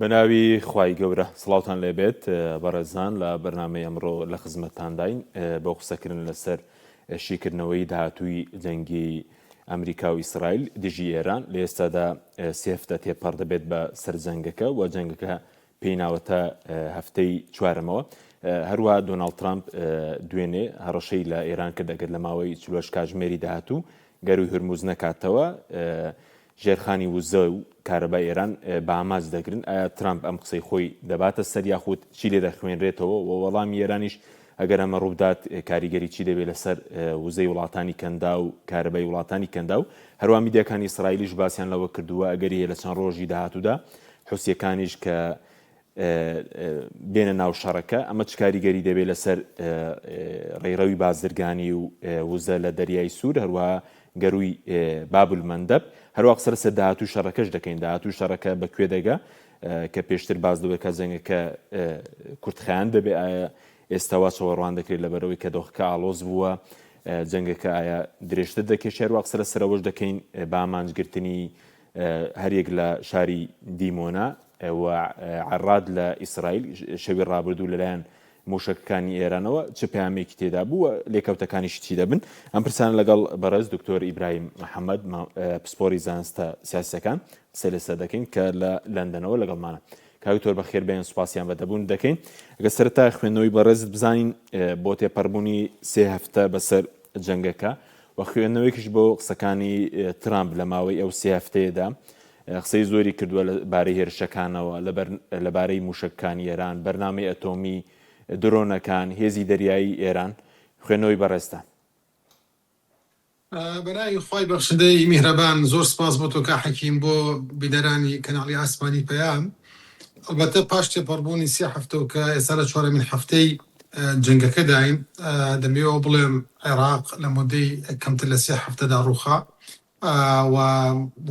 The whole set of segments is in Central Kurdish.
بەناوی خوای گەورە سڵاوتان لێبێت بەڕێزان لە بەرنامەی ئەمڕۆ لە خزمەتتانداین بۆ قسەکردن لەسەر شیکردنەوەی داهاتووی جەنگی ئەمریکا و ئیسرائیل دژی ئێران لە ئێستادا سێ تێپەڕ دەبێت بە سەرجەنگەکە و جەنگەکە پێیناوەتە هەفتەی چوارەمەوە. هەروە دۆناڵد ترامپ دوێنێ هەڕەشەی لە ئێران کرد دەگەر لە ماوەی 40 کاتژمێری داهاتوو گەروی هورموز نەکاتەوە ژێرخانی وزە و کارەبای ئێران بە ئاماج دەگرن. ئایا ترامپ ئەم قسەی خۆی دەباتە سەر یاخود چی لێ دەخوێنرێتەوە و وەڵامی ئێرانیش ئەگەر ئەمە ڕوودات کاریگەری چی دەبێت لەسەر وزەی وڵاتانی کەندا و کارەبای وڵاتانی کەندا و هەروە میدیاکانی ئیسرائیلیش باسییان لەوە کردووە ئەگەری لە چەند ڕۆژی داهاتوودا حوسیەکانیش کە بێنە ناو شەڕەکە ئەمە چ کاریگەری دەبێت لەسەر ڕێڕەوی بازرگانی و وزە لە دەریای سوور هەروە گەروی بابل مەندەب هەروە قسە لەسەر داهاتوو شەڕەکەش دەکەین. داهاتوو شەڕەکە بەکوێ دەگا کە پێشتر باز دەبێت کە جەنگەکە کورتخایان دەبێت ئایا ئێستاوا چاوەڕوان دەکرێت لەبەرەوەی کە دۆخەکە ئاڵۆز بووە جەنگەکە ئایا درێژتر دەکێت هەروە قسە لەسەرەوەش دەکەین با ئامانجگرتنی هەرێک لە شاری دیمۆنا و عەڕاد لە ئیسرائیل شەوی ڕابردوو لەلایەن موشکەکانی ئێرانەوە چ پەیامێکی تێدا بووە لێکەوتەکانیش چی دەبن. ئەم پرسانە لەگەڵ بەڕێز دکتۆر ئیبراهیم محەممەد پسپۆری زانستە سیاسەکان قسە لەسەر دەکەین کە لە لەندەنەوە لەگەڵمانە. کاکتۆر بەخێر بێن سوپاسیان بەدەبوون دەکەین. ئەگە سەرەتا خوێندنەوەی بەڕێزت بزانین بۆ تێپەڕبوونی سێ هەفتە بەسەر جەنگەکە و خوێندنەوەیکیش بۆ قسەکانی ترامپ لە ماوەی ئەو سێ هەفتەیەدا قسەی زۆری کردووە لەبارەی هێرشەکانەوە لەبارەی موشکەکانی ئێران بەرنامەی ئەتۆمی درۆنەکان هێزی دەریایی ئێران. خوێنەوەی بەڕێستە. بەناوی خوای بەخشندەی میهرەبان زۆر سپاس بۆ تۆ کا حەکیم بۆ بیدەرانی کەناڵی ئاسمانی پەیام. ئەلبەتە پاش تێپەڕبوونی سێ هەفتەوە کە ئێستا لە چوارەمین هەفتەی جەنگەکە داین دەمەوێت بڵێم عێراق لە مودەی کەمتر لە سێ هەفتەدا ڕووخا و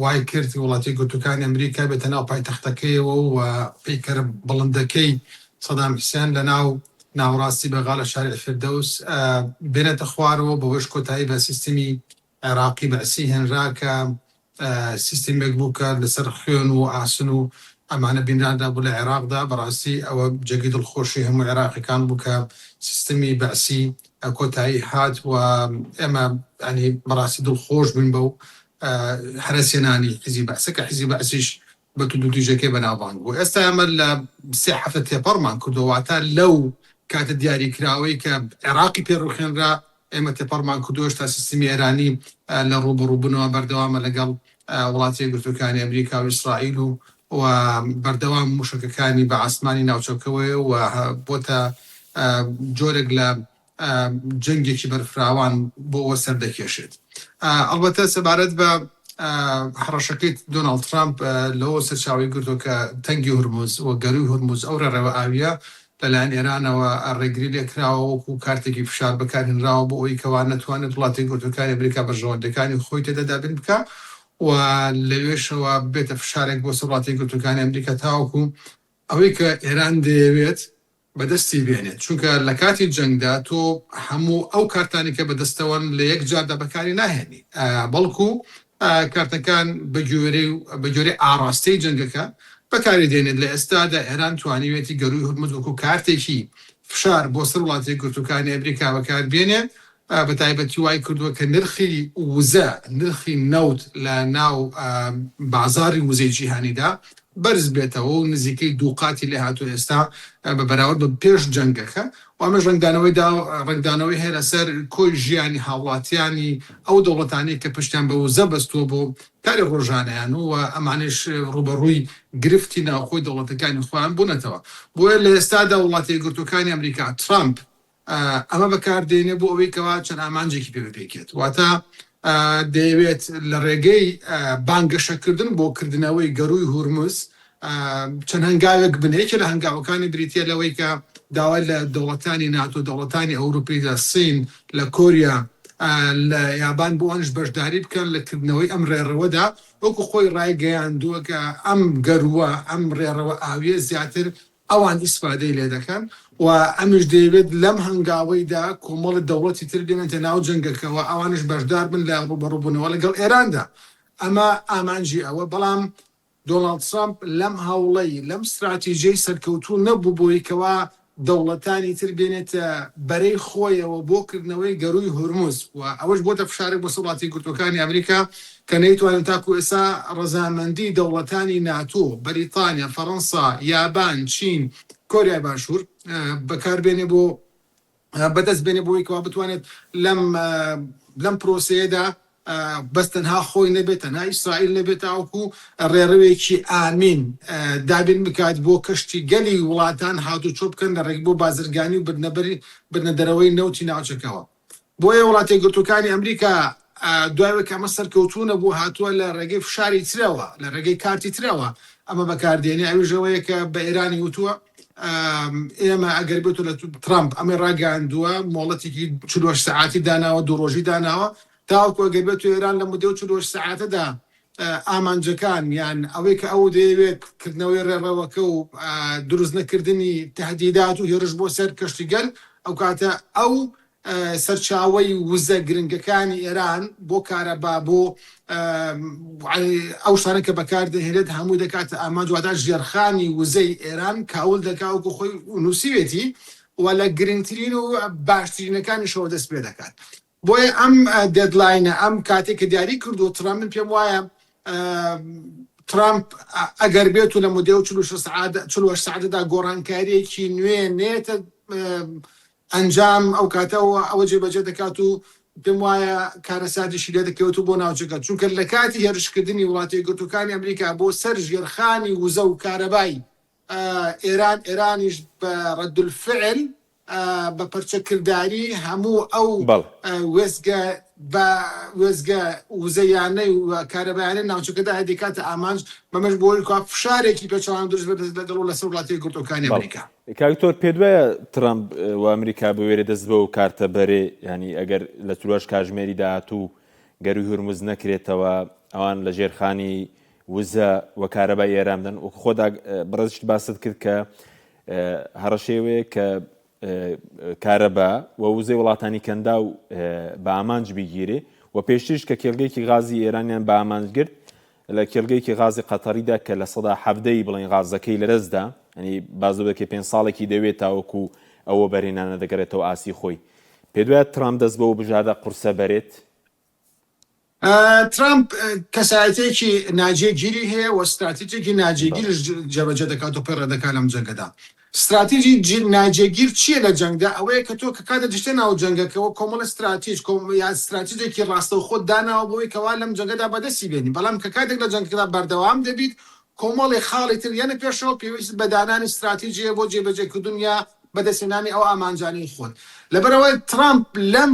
وای کرد وڵاتی گوتوکانی ئەمریکا بێتە ناو پایتەختەکەیەوە و پەیکەرە بڵندەکەی سەدام حوسێن لە ناوڕاستی بەغا لە شاری فردەوس بێنێتە خوارەوە بەوەش کۆتایی بە سیستمی عێراقی بەعسی هێنرا کە سیستمێک بوو کە لەسەر خوێن و ئاسن و ئەمانە بینرادا بوو لە عێراقدا. بەڕاستی ئەوە جێگی دڵخۆشی هەموو عێراقیەکان بوو کە سیستمی بەعسی کۆتایی هات و ئێمە ینی بەڕاستی دڵخۆش بووین بەو هەرەسێنانی حیزبی بەعسە کە حیزبی بەعسیش بە دوودیژەکەی بەناوبانگ بوو. ئێستا ئەمە لە سێ هەفتە تێپەڕمان کردووەواتە لەو کاتە دیاریکراوەی کە عێراقی پێڕوخێنرا ئێمە تێپەڕمان کردووەش تا سیستمی ئێرانی لە ڕوبەڕووبوونەوە بەردەوامە لەگەڵ وڵاتی یەکگرتووەکانی ئەمریکا و ئیسرائیل و بەردەوام موشکەکانی بە ئاسمانی ناوچەکەوەی و بۆتە جۆرێک لە جەنگێکی بەرفراوان بۆ ئەوە سەردەکێشێت. ئەلبەتە سەبارەت بە هەڕەشەکەی دۆناڵد ترامپ لەوە سەرچاوی گرتووە کە تەنگی هورموز و گەروی هورموز ئەو ڕێڕەوە ئاویە لەلایەن ئێرانەوە ڕێگری لێکراوە وەکو کارتێکی فشار بەکارهێنراوە بۆ ئەوەی کەوا نەتوانێت وڵاتی یەکگرتووەکانی ئەمریکا بەژەوەندەکانی خۆی تێدا دابین بکە و لەوێشەوە بێتە فشارێک بۆ سەر وڵاتی یەکگرتووەکانی ئەمریکا تاوەکو ئەوەی کە ئێران دەیەوێت بەدەستی بێنێت. چونکە لە کاتی جەنگدا تۆ هەموو ئەو کارتانی کە بەدەستەوەن لە یەک جاردا بەکاری ناهێنی بەڵکو کارتەکان بەگوێرەی ئاڕاستەی جەنگەکە بەکاری دێنێت. لە ئێستادا ئێران توانیوێتی گەروی هورموز وەکو کارتێکی فشار بۆ سەر وڵاتی یەکگرتووەکانی ئەمریکا بەکار بێنێت بە تایبەتی وای کردووە کە نرخی وزە نرخی نەوت لە ناو بازاری وزەی جیهانیدا بەرز بێتەوە و نزیکەی دووقاتی لێ هاتووە ئێستا بە بەراورد بە پێش جەنگەکە و ئەمە ڕنگدانەوەی هەیە لەسەر کۆی ژیانی هاوڵاتیانی ئەو دەوڵەتانی کە پشتیان بە وزە بەستووە بۆ کاری ڕۆژانەیان و ئەمانش ڕوبەڕووی گرفتی ناوخۆی دەوڵەتەکانی خۆیان بوونەتەوە. بۆیە لە ئێستادا وڵاتی یەکگرتووەکانی ئەمریکا ترامپ ئەمە بەکاردێنێ بۆ ئەوەی کەوا چەند ئامانجێکی پێ بپێکێت واتە دەیەوێت لە ڕێگەی بانگەشەکردن بۆ کردنەوەی گەروی هورموز چەند هەنگاوێک بنێکە لە هەنگاوەکانی بریتە لەوەی کە داوای لە دەوڵەتانی ناتۆ دەوڵەتانی ئەوروپی لە سین لە کۆریا لە یابان بۆ ئەوانش بەشداری بکەن لە کردنەوەی ئەم ڕێڕەوەدا وەکو خۆی ڕایگەیاندووە کە ئەم گەروە ئەم ڕێڕەوە ئاویە زیاتر ئەوان ئیسفادەی لێ دەکەن و ئەمیش دەیەوێت لەم هەنگاوەیدا کۆمەڵی دەوڵەتی تر بێنێتە ناو جەنگەکەەوە ئەوانش بەشدار بن لە ڕوبەڕووبوونەوە لەگەڵ ئێراندا. ئەمە ئامانجی ئەوە بەڵام دۆناڵد ترامپ لەم هەوڵەی لەم استراتیژیەی سەرکەوتوو نەبوو بۆی کەوا دەوڵەتانی تر بێنێتە بەرەی خۆیەوە بۆ کردنەوەی گەڕووی هورموز و ئەوەش بۆتە فشارێک بۆ وڵاتی یەکگرتووەکانی ئەمریکا کە نەیتوانن تاکو ئێستا ڕەزامەندی دەوڵەتانی ناتۆ بەریتانیا فەڕەنسا یابان چین کۆریای باشوور بەکاربێنێ بۆ بەدەست بێنێ بۆی کەوا بتوانێت لەم پرۆسەیەدا بەس تەنها خۆی نەبێت تەنها ئیسرائیل نەبێت تاوەکو ڕێڕەوێکی ئامین دابین بکات بۆ کەشتی گەلی وڵاتان هاتوچۆ بکەن لە ڕێک بۆ بازرگانی و بردنەدەرەوەی نەوتی ناوچەکەەوە بۆیە وڵاتی یەکگرتووەکانی ئەمریکا دوایەوە کە ئەمە سەرکەوتوونە بۆ هاتووە لە ڕێگەی فشاری ترەوە لە ڕێگەی کارتی ترەوە ئەمە بەکاردێنێ ئەوژەوەیە کە بە ئێرانی وتووە ئێمە ئەگەر بێت لە ترامپ ئەمە ڕاگەاندووە مۆڵەتێکی 48 ساعتی داناوە دوو ڕۆژی داناوە تاوەکو ئەگەر بێت ئێران لە مدە 48 ساعتەدا ئامانجەکان یان ئەوەی کە ئەو دەیەوێت کردنەوەی ڕێڕەوەکە و دروست نەکردنی تهدیدات و هێرش بۆ سەر کەشتیگەل ئەو کاتە ئەو سەرچاوەی وزە گرنگەکانی ئێران بۆ کارەبا بۆ ئەو شانە کە بەکاردەهێنێت هەموو دەکاتە ئاماجووادا ژێرخانی وزەی ئێران کاول دەکاوکو خۆی نووسیوێتی و لە گرنگترین و باشترینەکانی شەوە دەست پێ دەکات بۆیە ئەم دێدلاینە ئەم کاتێک کە دیاری کردو ترامپ من پێم وایە ترامپ ئەگەر بێت و لە مدە 48 ساعتدا گۆڕانکاریەکی نوێ نێتە ئەنجام ئەو کاتەوە ئەوە جێبەجێ دەکات و پێم وایە کارەساتیشی لێ دەکەوێت بۆ ناوچەکە چونکە لە کاتی هێرشکردنی وڵاتی یەکگرتووەکانی ئەمریکا بۆ سەر ژێرخانی وزە و کارەبای ئێرانیش بە ڕەدولفعل بە پەرچەکرداری هەموو ئەو وێزگە وزەیانەی و کارەبایانەی ناوچەکەدا هەدیکاتە ئامانج بەمەش بۆی فشارێکی پێچەوان دروست بێت لەگەڵ لەسەر وڵاتی یەکگرتووەکانی ئەمریکا کاکتۆر پێ دوایە ترامپ و ئەمریکا بوێرە دەست بە و کارتە بەرێ ینی ئەگەر لە تورۆژ کاژمێری داهاتوو گەروی هورموز نەکرێتەوە ئەوان لە ژێرخانی وزە و کارەبای ئێران و خۆدا بڕزشت باست کرد کە هەڕەشێوەیە کە کارەبا و وزەی وڵاتانی کەندا و بە ئامانج بیگیرێ و پێشترش کە کێڵگەیەکی غازی ئێرانیان بە ئامانج گرت لە کێڵگەیەکی غازی قەتەریدا کە لە 70 بڵێن غازەکەی لەرزدا ینی بازوبەکە 5 ساڵێکی دەوێت تاوەکو ئەوە بەرهێنانە دەگەرێتەوە ئاسی خۆی پێ دوایە ترامپ دەست بە و بژادە قورسە بەرێت ترامپ کەسایەتێکی ناجێگیری هەیە و استراتیجێکی ناجێگیرش جێبەجێ دەکات و پێڕێ دەکات لەم جەنگەدا استراتیژی ناجێگیر چییە لە جەنگدا ئەوەیە کە تۆ کە کاتە دشتێ ناو جەنگەکەەوە کۆمەڵ استراتیژ یا استراتیجێکی ڕاستە و خۆت داناوە بۆی کەوا لەم جەنگەدا بەدەستی بێنی بەڵام کە کاتێک لە جەنگەکەدا بەردەوام دەبیت کۆمەڵی خاڵی تر یانە پێشەوە پێویست بەدانانی استراتیژیە بۆ جێبەجێکردن یا بەدەستێنانی ئەو ئامانجانی خۆت لەبەرەوەی ترامپ لەم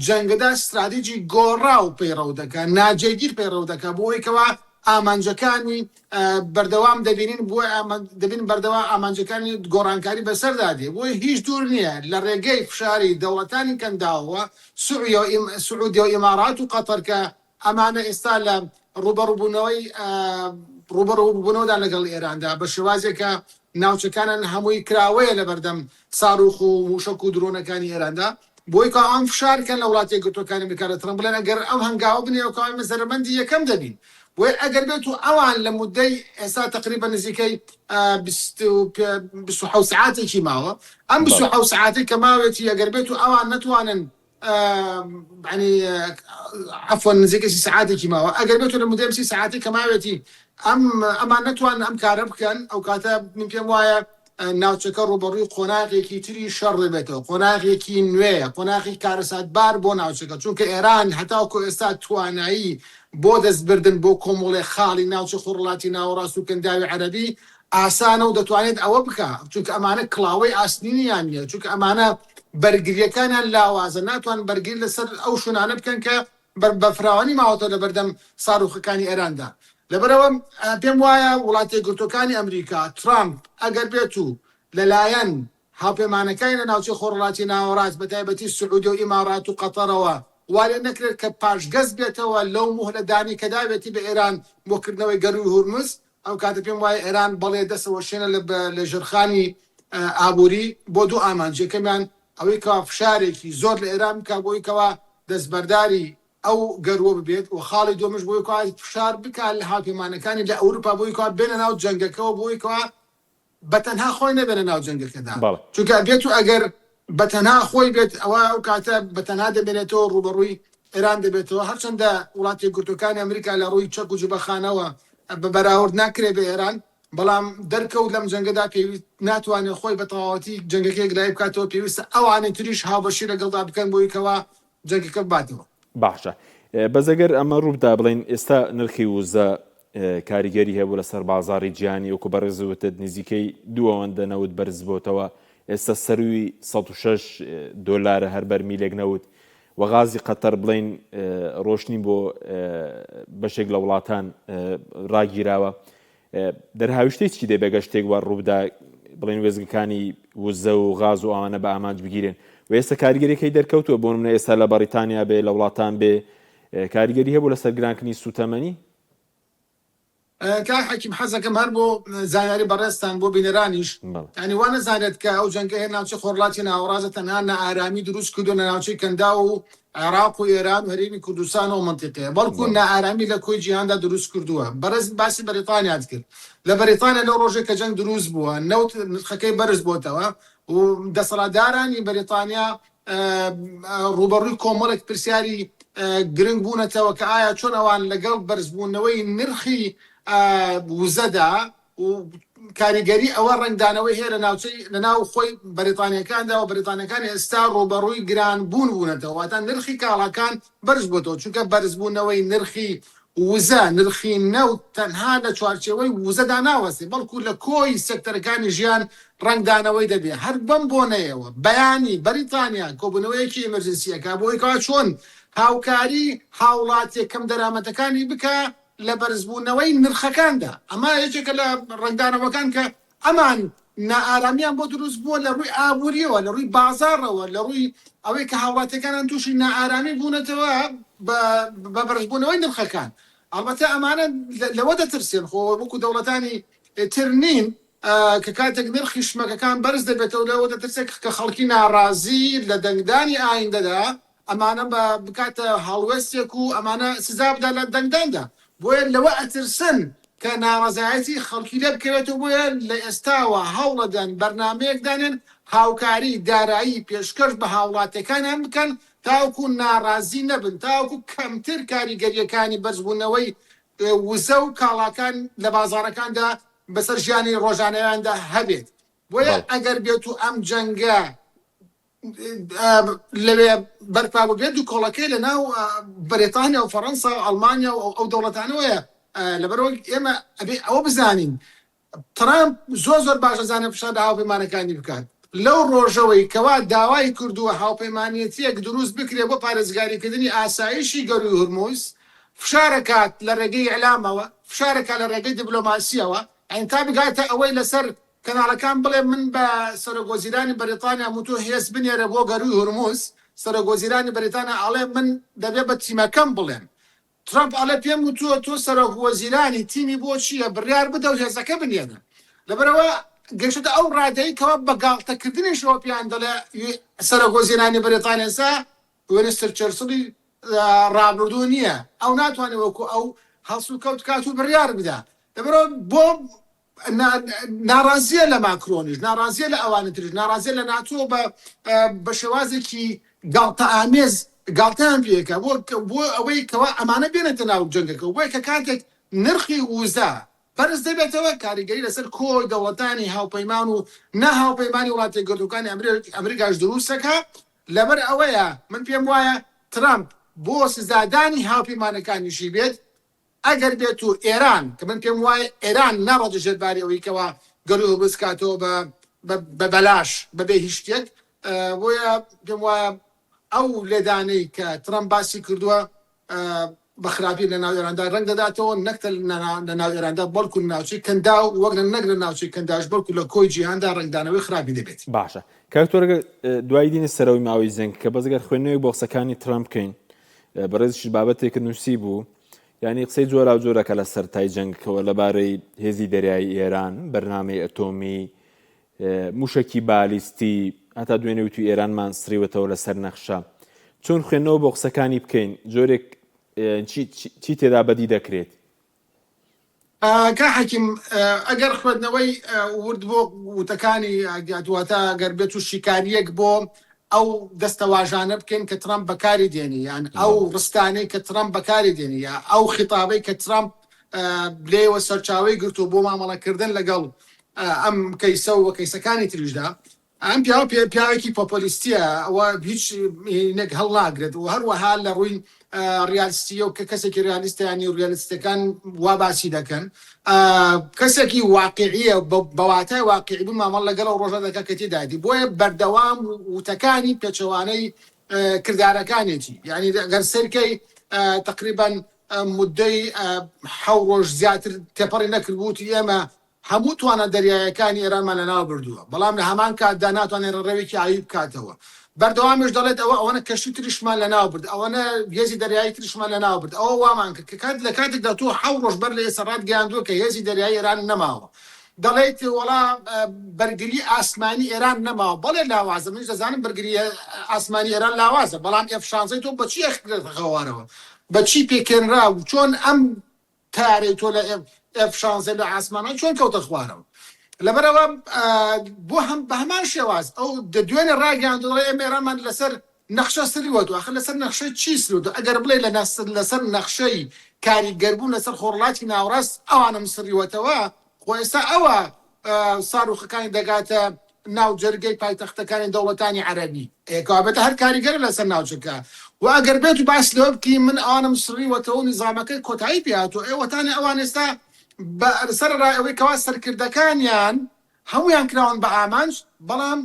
جەنگەدا استراتیژی گۆڕا و پەیڕەو دەکات ناجێگیر پەیڕەو دەکات بۆی کەوا ئامانجەکانی بەردەوام دەبینین بۆ دەبین بەردەوا ئامانجەکانی گۆڕانکاری بەسەردادێ بۆی هیچ دوور نییە لە ڕێگەی فشاری دەوڵەتانی کەنداوە سعودی و ئیمارات و قەتەر کە ئەمانە ئێستا لە ڕوبەڕووبوونەوەدا لەگەڵ ئێراندا بە شێوازێکە ناوچەکانن هەمووی کراوەیە لە بەردەم ساروخ و موشک و درۆنەکانی ئێراندا بۆی کە ئەم فشارکەن لە وڵاتی یەکگرتووەکانی ئەمریکا لە ترامپ بڵێن ئەگەر ئەم هەنگاوە بنێەوەکەوای مەزەرمەندی یەکەم دەبین بۆی ئەگەر بێت و ئەوان لە مودەی ئێستا تقریبا نزیکەی 27 ساعتێکی ماوە ئەم 27 ساعتی کە ماوێتی ئەگەر بێت و ئەوان نەتوانن عفوا نزیکەی 30 ساعتێکی ماوە ئەگەر بێت و لە مودەی 30 ساعتی کە ماوێتی ئەمان نەتوانن ئەم کارە بکەن ئەو کاتە من پێم وایە ناوچەکە ڕوبەڕووی قۆناغێکی تری شەڕ بێتەوە قۆناغێکی نوێیە قۆناغی کارەساتبار بۆ ناوچەکە چونکە ئێران هەتاوکو ئێستا توانایی بۆ دەستبردن بۆ کۆمەڵێ خاڵی ناوچە خۆڕڵاتی ناوەڕاست و کەنداوی عەرەبی ئاسانە و دەتوانێت ئەوە بکە چونکە ئەمانە کڵاوەی ئاسنینیان نیە چونکە ئەمانە بەرگریەکانیان لاوازە ناتوان بەرگری لەسەر ئەو شوونانە بکەن کە بەفراوانی ماوەتە لە بەردەم ساروخەکانی ئێراندا لەبەرەوە پێم وایە وڵاتی یەکگرتووەکانی ئەمریکا ترامپ ئەگەر بێت و لەلایەن هاوپەیمانەکانی لە ناوچەی خۆڕڵاتی ناوەڕاست بەتایبەتی سعودی و ئیمارات و قەتەرەوە وارێ نەکرێت کە پاشگەز بێتەوە لەو مهلەدانی کە داوێتی بە ئێران بۆکردنەوەی گەروی هورمز ئەو کاتە پێم وایە ئێران بەڵێ دەستەوە شوێنە لە ژێرخانی ئابووری بۆ دوو ئامانجەکەمیان ئەوەی کەوا فشارێکی زۆر لە ئێران بکە بۆی کەوا دەستبەرداری ئەو گەروە ببێت و خاڵی دۆمش بۆی کات فشار بکات لە هاوپەیمانەکانی لە ئەوروپا بۆی کات بێنە ناو جەنگەکەەوە بۆی کەوا بەتەنها خۆی نەبێنە ناو جەنگەکەدا چونکە بێت و ئەگەر بەتەنها خۆی بێت ئەوە ئەو کاتە بەتەنها دەبێنێتەوە ڕوبەڕووی ئێران دەبێتەوە هەرچەندە وڵاتی گورتوەکانی ئەمریکا لە ڕووی چەک و جوبەخانەوە بە بەراورد ناکرێ بە ئێران بەڵام دەرکەوت لەم جەنگەدا پێویست ناتوانێت خۆی بە تەواوەتی جەنگەکەی گرای بکاتەوە پێویستە ئەوانەی تریش هاوبەشی لەگەڵدا بکەن بۆی کەوا جەنگەکە باتەوە باشە بەزەگەر ئەمە ڕوودا بڵین ئێستا نرخی وزە کاریگەری هەبوو لەسەر بازاری گیانی وەکو بەڕێزوتت نزیکەی 2.90 بەرز بۆتەوە ئێستا سەروی 106 دۆلارە هەر بەرمیلێک نەوت وەغازی قەتەر بڵین ڕۆشنی بۆ بەشێک لە وڵاتان ڕاگیراوە دەرهاویشتەی چی دێ بێگە شتێک وە ڕوودا بڵین وێزگەکانی وزە و غاز و ئەوانە بە ئامانج بگیرێن و ئێستا کاریگەریەکەی دەرکەوتووە بۆ نمونە ئێستا لە بەریتانیا بێ لە وڵاتان بێ کاریگەری هەبوو لەسەر گرانکردنی سوتەمەنی کا حەکیم حەزەکەم هەر بۆ زانیاری بەڕێستان بۆ بینەرانیش ینی وا نەزانێت کە ئەو جەنگە هێر ناوچەی خۆرڵاتی ناوەڕازە تەنها نائارامی دروست کردو لە ناوچەی کەندا و عێراق و ئێران و هەرێمی کوردستان و منتیقەیە بەڵکو نائارامی لە کۆی جیهاندا دروست کردووە بەڕێز باسی بەریتانیات کرد لە بەریتانیا لەو ڕۆژێک کە جەنگ دروست بووە نەوت نرخەکەی بەرز بۆتەوە و دەسەڵاتدارانی بەریتانیا ڕوبەڕووی کۆمەڵێک پرسیاری گرنگ بوونەتەوە کە ئایا چۆن ئەوان لەگەڵ بەرزبوونەوەی نرخی وزەدا و کاریگەری ئەوە ڕنگدانەوەی هەیە لە ناو خۆی بەریتانیەکاندا و بەریتانیەکانی ئێستا ڕۆبەڕووی گران بوون بوونەتەوە واتە نرخی کاڵاکان بەرز بۆتەوە چونکە بەرزبوونەوەی نرخی وزە نرخی نەوت تەنها لە چوارچێوەی وزەدا ناوەستی بەڵکو لە کۆی سێکتەرەکانی ژیان ڕنگدانەوەی دەبێت هەر بەم بۆنەیەوە بەیانی بەریتانیا کۆبوونەوەیەکی ئەمەرجنسیەکە بۆی کەوا چۆن هاوکاری هاوڵاتێک کەم دەرامەتەکانی بکە لە بەرزبوونەوەی نرخەکاندا ئەمە یەکێکە لە ڕنگدانەوەکان کە ئەمان نائارامیان بۆ دروست بووە لە ڕووی ئابوووریەوە لە ڕووی بازاڕەوە لە ڕووی ئەوەی کە هاوڵاتەکانان تووشی نائارامی بوونەتەوە بە بەرزبوونەوەی نرخەکان ئەڵبەتە ئەمانە لەوە دەترسێن خۆ وەکو دەوڵەتانی تر نین کە کاتێک نرخی شمەکەکان بەرز دەبێتەوە لەوە دەترسێت کە خەڵکی ناڕازی لە دەنگدانی ئایندەدا ئەمانە بکاتە هەڵوێستێک و ئەمانە سزا بدە لە دەنگداندا بۆیە لەوە ئەترسن کە ناڕزایەتی خەڵکی لێ بکەوێتەوە بۆیە لە ئێستاوە هەوڵەدەن بەرنمەیەکدانن هاوکاری دارایی پێشکەش بە هاوڵاتەکانیان بکەن تاوکو ناڕازی نەبن تاوکو کەمتر کاریگەریەکانی بەرزبوونەوەی وزە و کاڵاکان لە بازارەکاندا بەسەر ژیانی ڕۆژانەیاندا هەبێت بۆیە ئەگەر بێت و ئەم جەنگە لەوێ بەرپا بێت و کۆڵەکەی لە ناو بەریتانیا و فەڕەنسا و ئەڵمانیا و ئەو دەوڵەتانەوەیە لەبەرەوە ئێمە ئەوە بزانین ترامپ زۆر باش دەزانێت پیشنهاد هاوپەیمانەکانی بکات لەو ڕۆژەوەی کەوا داوای کردووە هاوپەیمانیەتیەک دروست بکرێ بۆ پارێزگاریکردنی ئاسایشی گەڕووی هورموز فشارەکات لە ڕێگەی ئەلامەوە فشارەکە لە ڕێگەی دیبلۆماسیەوە ئەین تا بگاتە ئەوەی لەسەر کەناڵەکان بڵێ من بە سەرۆکوەزیرانی بەریتانیا وتۆ هێز بنێرە بۆ گەڕووی هورموز سەرۆکوەزیرانی بەریتانیا ئەڵێ من دەبێت بە تیمەکەم بڵێم ترامپ ئەڵێ پێم وتووە تۆ سەرۆکوەزیرانی تیمی بۆ چییە بڕیار بدە و هێزەکە بنێنە لەبەرەوە گەشتە ئەو ڕادەی کەوا بە گاڵتەکردنیشەوە پیان دەڵێ سەرۆکوەزیرانی بەریتانیا وینستر چەرچڵی ڕابردوو نییە ئەو ناتوانێت وەکو ئەو هەڵسو کەوت کات و بڕیار بدە لەبەرەوە بۆ ناڕازیە لە ماکرۆنیش ناڕازیە لە ئەوانە تریش ناڕازیە لە ناتۆ بە شێوازێکی گاڵتە ئامێز گاڵتەیان پێەکە بۆ ئەوەی کەوا ئەمانە بێنێتە ناو جەنگەکە بۆیە کە کاتێک نرخی وزە بەرز دەبێتەوە کاریگەری لەسەر کۆی دەوڵەتانی هاوپەیمان و نەهاوپەیمانی وڵاتی گەردووەکانی ئەمریکاش دروستەکە لەبەر ئەوەیە من پێم وایە ترامپ بۆ سزادانی هاوپەیمانەکانیشی بێت ئەگەر بێت و ئێران کە من پێم وایە ئێران ناڕۆژێت باری ئەوەی کەوا گەڕوو بسکاتەوە بە بەلاش بەبێ هیچ شتێک بۆیە پێم وایە ئەو لێدانەی کە ترامپ باسی کردووە بە خراپی لە ناو ئێراندا ڕنگ دەداتەوە نەکتە لە ناو ئێراندا بەڵکو ناوچەی کەندا و وەک نەک لە ناوچەی کەنداش بەڵکو لە کۆی جیهاندا ڕنگدانەوەی خراپی دەبێت. باشە کاکتۆرگە دوای دینە سەرەوەی ماوەی زەنگ کە بەزگەر خوێندنەوەی بۆ قسەکانی ترامپ بکەین بەڕێزیش بابەتێک نووسی بوو یعنی قسەی جۆرا و جۆرەکە لە سەرتای جەنگەوە لەبارەی هێزی دەریایی ئێران بەرنامەی ئەتۆمی موشکی بالیستی هەتا دوێنێ وتی ئێرانمان سریوەتەوە لەسەر نەخشە چۆن خوێندنەوە بۆ قسەکانی بکەین جۆرێک چی تێدا بەدی دەکرێت؟ کا حەکیم ئەگەر خوێندنەوەی ورد بۆ وتەکانی دواتە ئەگەر بێت و شیکاریەک بۆ ئەو دەستەواژانە بکەین کە ترامپ بەکاری دێنی یان ئەو ڕستانەی کە ترامپ بەکاری دێنی یا ئەو خیتابەی کە ترامپ لێوە سەرچاوی گرت و بۆ مامەڵەکردن لەگەڵ ئەم کەیسە و کەیسەکانی تریشدا ئەم پیاوێکی پۆپۆلیستیە ئەوە هیچ نێک هەڵ ناگرێت و هەروەها لە ڕووی ریالیستیە و کە کەسێکی ریالیستیانی و ریالیستەکان وا باسی دەکەن کەسێکی واقعیە بەواتای واقعی بوو مامەڵ لەگەڵ ئەو ڕۆژە دەکە کە تێدادی بۆیە بەردەوام وتەکانی پێچەوانەی کردارەکانێتی یعنی ئەگەر سەرکەی تقریبا مدەی 7 ڕۆژ زیاتر تێپەڕی نەکردبووتی ئێمە هەموو توانە دەریایەکانی ئێرانمان لەناو بردووە بەڵام لە هەمان کاتدا ناتوانێت ڕێوێکی ئاوی بکاتەوە بەردەوامیش دەڵێت ئەوەنە کەشتی تریشمان لەناو برد ئەوەنە هێزی دەریایی تریشمان لەناو برد ئەوە وامان کە کات لە کاتێکدا تۆ 7 ڕۆژ بەر لە ئێسەڕات گەیاندووە کە هێزی دەریایی ئێران نەماوە دەڵێت وەڵا بەرگری ئاسمانی ئێران نەماوە بەڵێ لاوازە منش دەزانم بەرگری ئاسمانی ئێران لاوازە بەڵام F-16 تۆ بەچی ئەخکرێتە خەوارەوە بەچی پێکێنرا و چۆن ئەم تارەی تۆ لە F-16 لە ئاسمانە چۆن کەوتە خوارەوە لەبەرەوە بۆ بە هەمان شێواز ئەو دوێنێ ڕاگەیاندوڵێ ئێمە ئێرانمان لەسەر نەخشە سریوەوە آخر لەسەر نەخشەی چی سرود ئەگەر بڵێ لەسەر نەخشەی کاریگەربوون لەسەر خۆڕڵاتی ناوڕاست ئەوانم سریوەتەوە خۆ ئێستا ئەوە ساروخەکانی دەگاتە ناو جەرگەی پایتەختەکانی دەوڵەتانی عەرەبی ئێکابێتە هەر کاریگەر لەسەر ناوچەکە و ئەگەر بێت و باس لەوە بکەین من ئەوانم سریوەتەوە نظامەکەی کۆتایی پێهاتوە ئێوەتانی ئەوان ئێستا سەر ڕایەوەی کەوا سەرکردەکانیان هەمویان کراون بە ئامانج بەڵام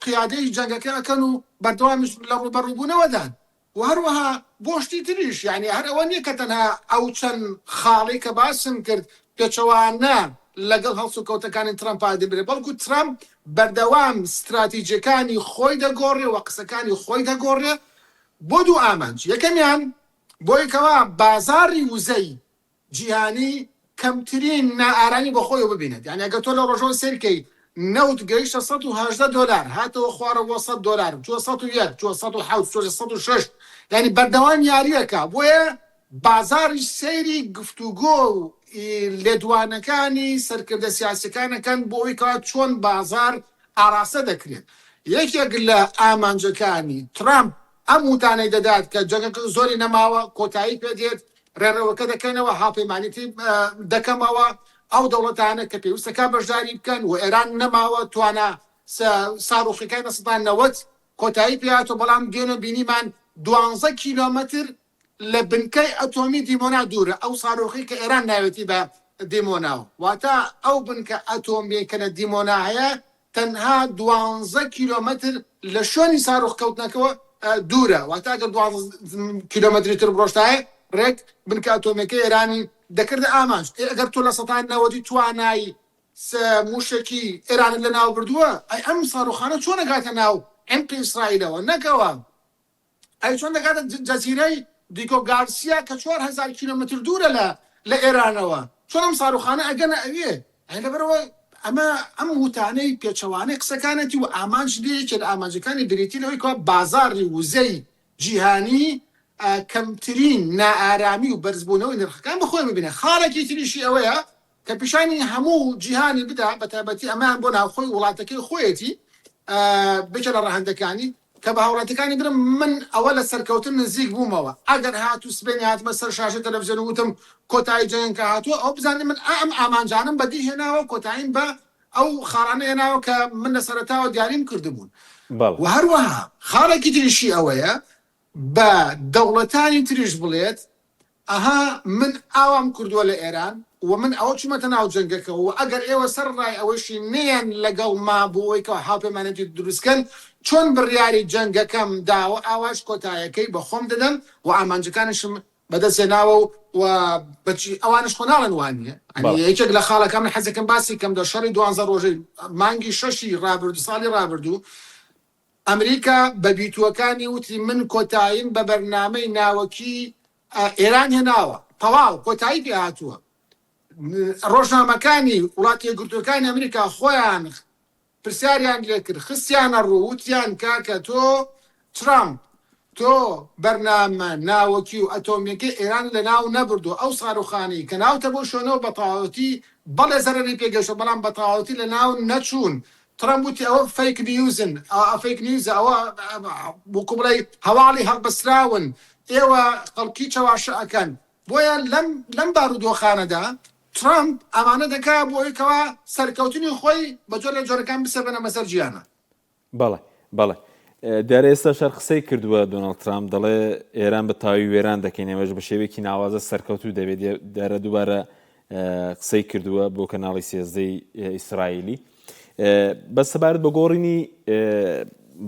قیادەی جەنگەکە ئەکەن و بەردەوامیش لە ڕوبەڕووبوونەوەدان و هەروەها بۆشتی تریش یعنی هەر ئەوە نییە کە تەنها ئەو چەند خاڵی کە باسم کرد پێچەوانە لەگەڵ هەڵسو کەوتەکانی ترامپا دەبرێت بەڵکو ترامپ بەردەوام استراتیجیەکانی خۆی دەگۆڕێ و قسەکانی خۆی دەگۆڕێ بۆ دوو ئامانج یەکەمیان بۆی کەوا بازاری وزەی جیهانی کەمترین نائارانی بۆ خۆی ببینێت یعنی ئەگەر تۆ لە ڕۆژەوە سێرکەی نەوت گەیشتە $118 هاتەوە خوارە بۆ $100 401 407 406 یعنی بەردەوام یاریەکە بۆیە بازاری سەیری گفتوگۆ و لێدوانەکانی سەرکردە سیاسەکانەکەن بۆ ئەوی کەوا چۆن بازار ئاراسە دەکرێت یەکێک لە ئامانجەکانی ترامپ ئەم وتانەی دەدات کە جەنگەکە زۆری نەماوە کۆتایی پێدێت ڕێڕەوەکە دەکەنەوە هاوپەیمانیتی دەکەمەوە ئەو دەوڵەتانە کە پێویستەکە بەشداری بکەن و ئێران نەماوە توانە ساڕوخەکانی سەدان 90 کۆتایی پێهاتوە بەڵام دێنە بینیمان 12 کیلۆمەتر لە بنکەی ئەتۆمی دیمۆنا دوورە ئەو ساڕوخی کە ئێران ناوێتی بە دیمۆناوە واتە ئەو بنکە ئەتۆمی کە لە دیمۆنا هەیە تەنها 12 کیلۆمەتر لە شوێنی ساڕوخ کەوتنەکەەوە دوورە واتە ئەگەر 12 کیلۆمەتری تر بڕۆشتایە ڕێک بنکە ئەتۆمیەکەی ئێرانی دەکردە ئامانج ئەگەر تۆ لە سەتان نەوەدی توانایی موشکی ئێران لە ناو بردووە ئەی ئەم ساڕوخانە چۆن دەگاتە ناو ئەمپی ئیسرائیلەوە نەکەوە ئەی چۆن دەگاتە جەزیرەی دیکۆ گارسیا کە 4000 کیلۆمەتر دوورە لە ئێرانەوە چۆن ئەم ساڕوخانە ئەگەنە ئەوێ ئەی لەبەرەوە ئەمە ئەم وتانەی پێچەوانەی قسەکانەتی و ئامانج لێکێک لە ئامانجەکانی بریتی لەوەی کە بازاری وزەی جیهانی کەمترین نائارامی و بەرزبوونەوەی نرخەکان بەخۆی ببینێ خاڵێکی تریشی ئەوەیە کە پیشانی هەموو جیهانی بدا بە تایبەتی ئەمان بۆ ناوخۆی وڵاتەکەی خۆیەتی بچە لە ڕەهەندەکانی کە بە هاوڵاتەکانی برم من ئەوە لە سەرکەوتن نزیک بوومەوە ئەگەر هاتوو سبێنی هاتمە سەر شاشە تەلەڤیزیۆن وتم کۆتایی جەنگەکە هاتووە ئەو بزانێ من ئەم ئامانجانم بەدی هێناوە کۆتاییم بە ئەو خاڕانە هێناوە کە من لە سەرەتاوە دیاریم کردبوون و هەروەها خاڵێکی تریشی ئەوەیە بە دەوڵەتانی تریش بڵێت ئەها من ئاوام کردووە لە ئێران و من ئەوە چوومەتە ناو جەنگەکە و ئەگەر ئێوە سەر ڕای ئەوەشی نێن لەگەڵ ما بۆەوەیکەوە هاوپەیمانێتی دروستکەن چۆن بڕیاری جەنگەکەم داوە ئاواش کۆتایەکەی بە خۆم دەدەم و ئامانجەکانشم بەدەستێناوە و بەچی ئەوانش خۆناڵن وانە یەکێک لە خاڵەکە من حەزەکەم باسی کەم دە شەڕی 12 ڕۆژەی مانگی 6 ڕابردوو ساڵی ڕابردوو ئەمریکا بە بیتووەکانی وتی من کۆتاییم بە بەرنامەی ناوەکی ئێران هێناوە تەواو کۆتایی پێ هاتووە ڕۆژنامەکانی وڵاتی یەکگرتووەکانی ئەمریکا خۆیان پرسیاریان لێ کرد خستیانە ڕوو وتیان کاکە تۆ ترامپ تۆ بەرنامە ناوەکی و ئەتۆمیەکەی ئێران لە ناو نەبردو ئەو ساروخانی کە ناوتە بۆ شوێنەوە بە تەواوەتی بەڵێ زەرەری پێگەشتە بەڵام بە تەواوەتی لە ناو نەچوون. ترامپ وتی ئەوە فەیک نیوزن، فەیک نیوزە، ئەوە وەکو بڵێ هەواڵی هەڵبەستراون، ئێوە خەڵکی چاواشە ئەکەن. بۆیە لەم بارودۆخانەدا ترامپ ئەمانە دەکا بۆ ئەوەی سەرکەوتنی خۆی بە جۆر لە جۆرەکان بسەبەنە مەسەر ژیانە. بەڵێ بەڵێ دیارە ئێستا شەر قسەی کردووە دۆناڵد ترامپ، دەڵێ ئێران بە تاوی وێران دەکەین، ئێمەش بە شێوەیەکی ناوازە سەرکەوتوو دەبێت. دیارە دووبارە قسەی کردووە بۆ کەناڵی سێزدەی ئیسرائیلی. بەس سەبارەت بە گۆڕینی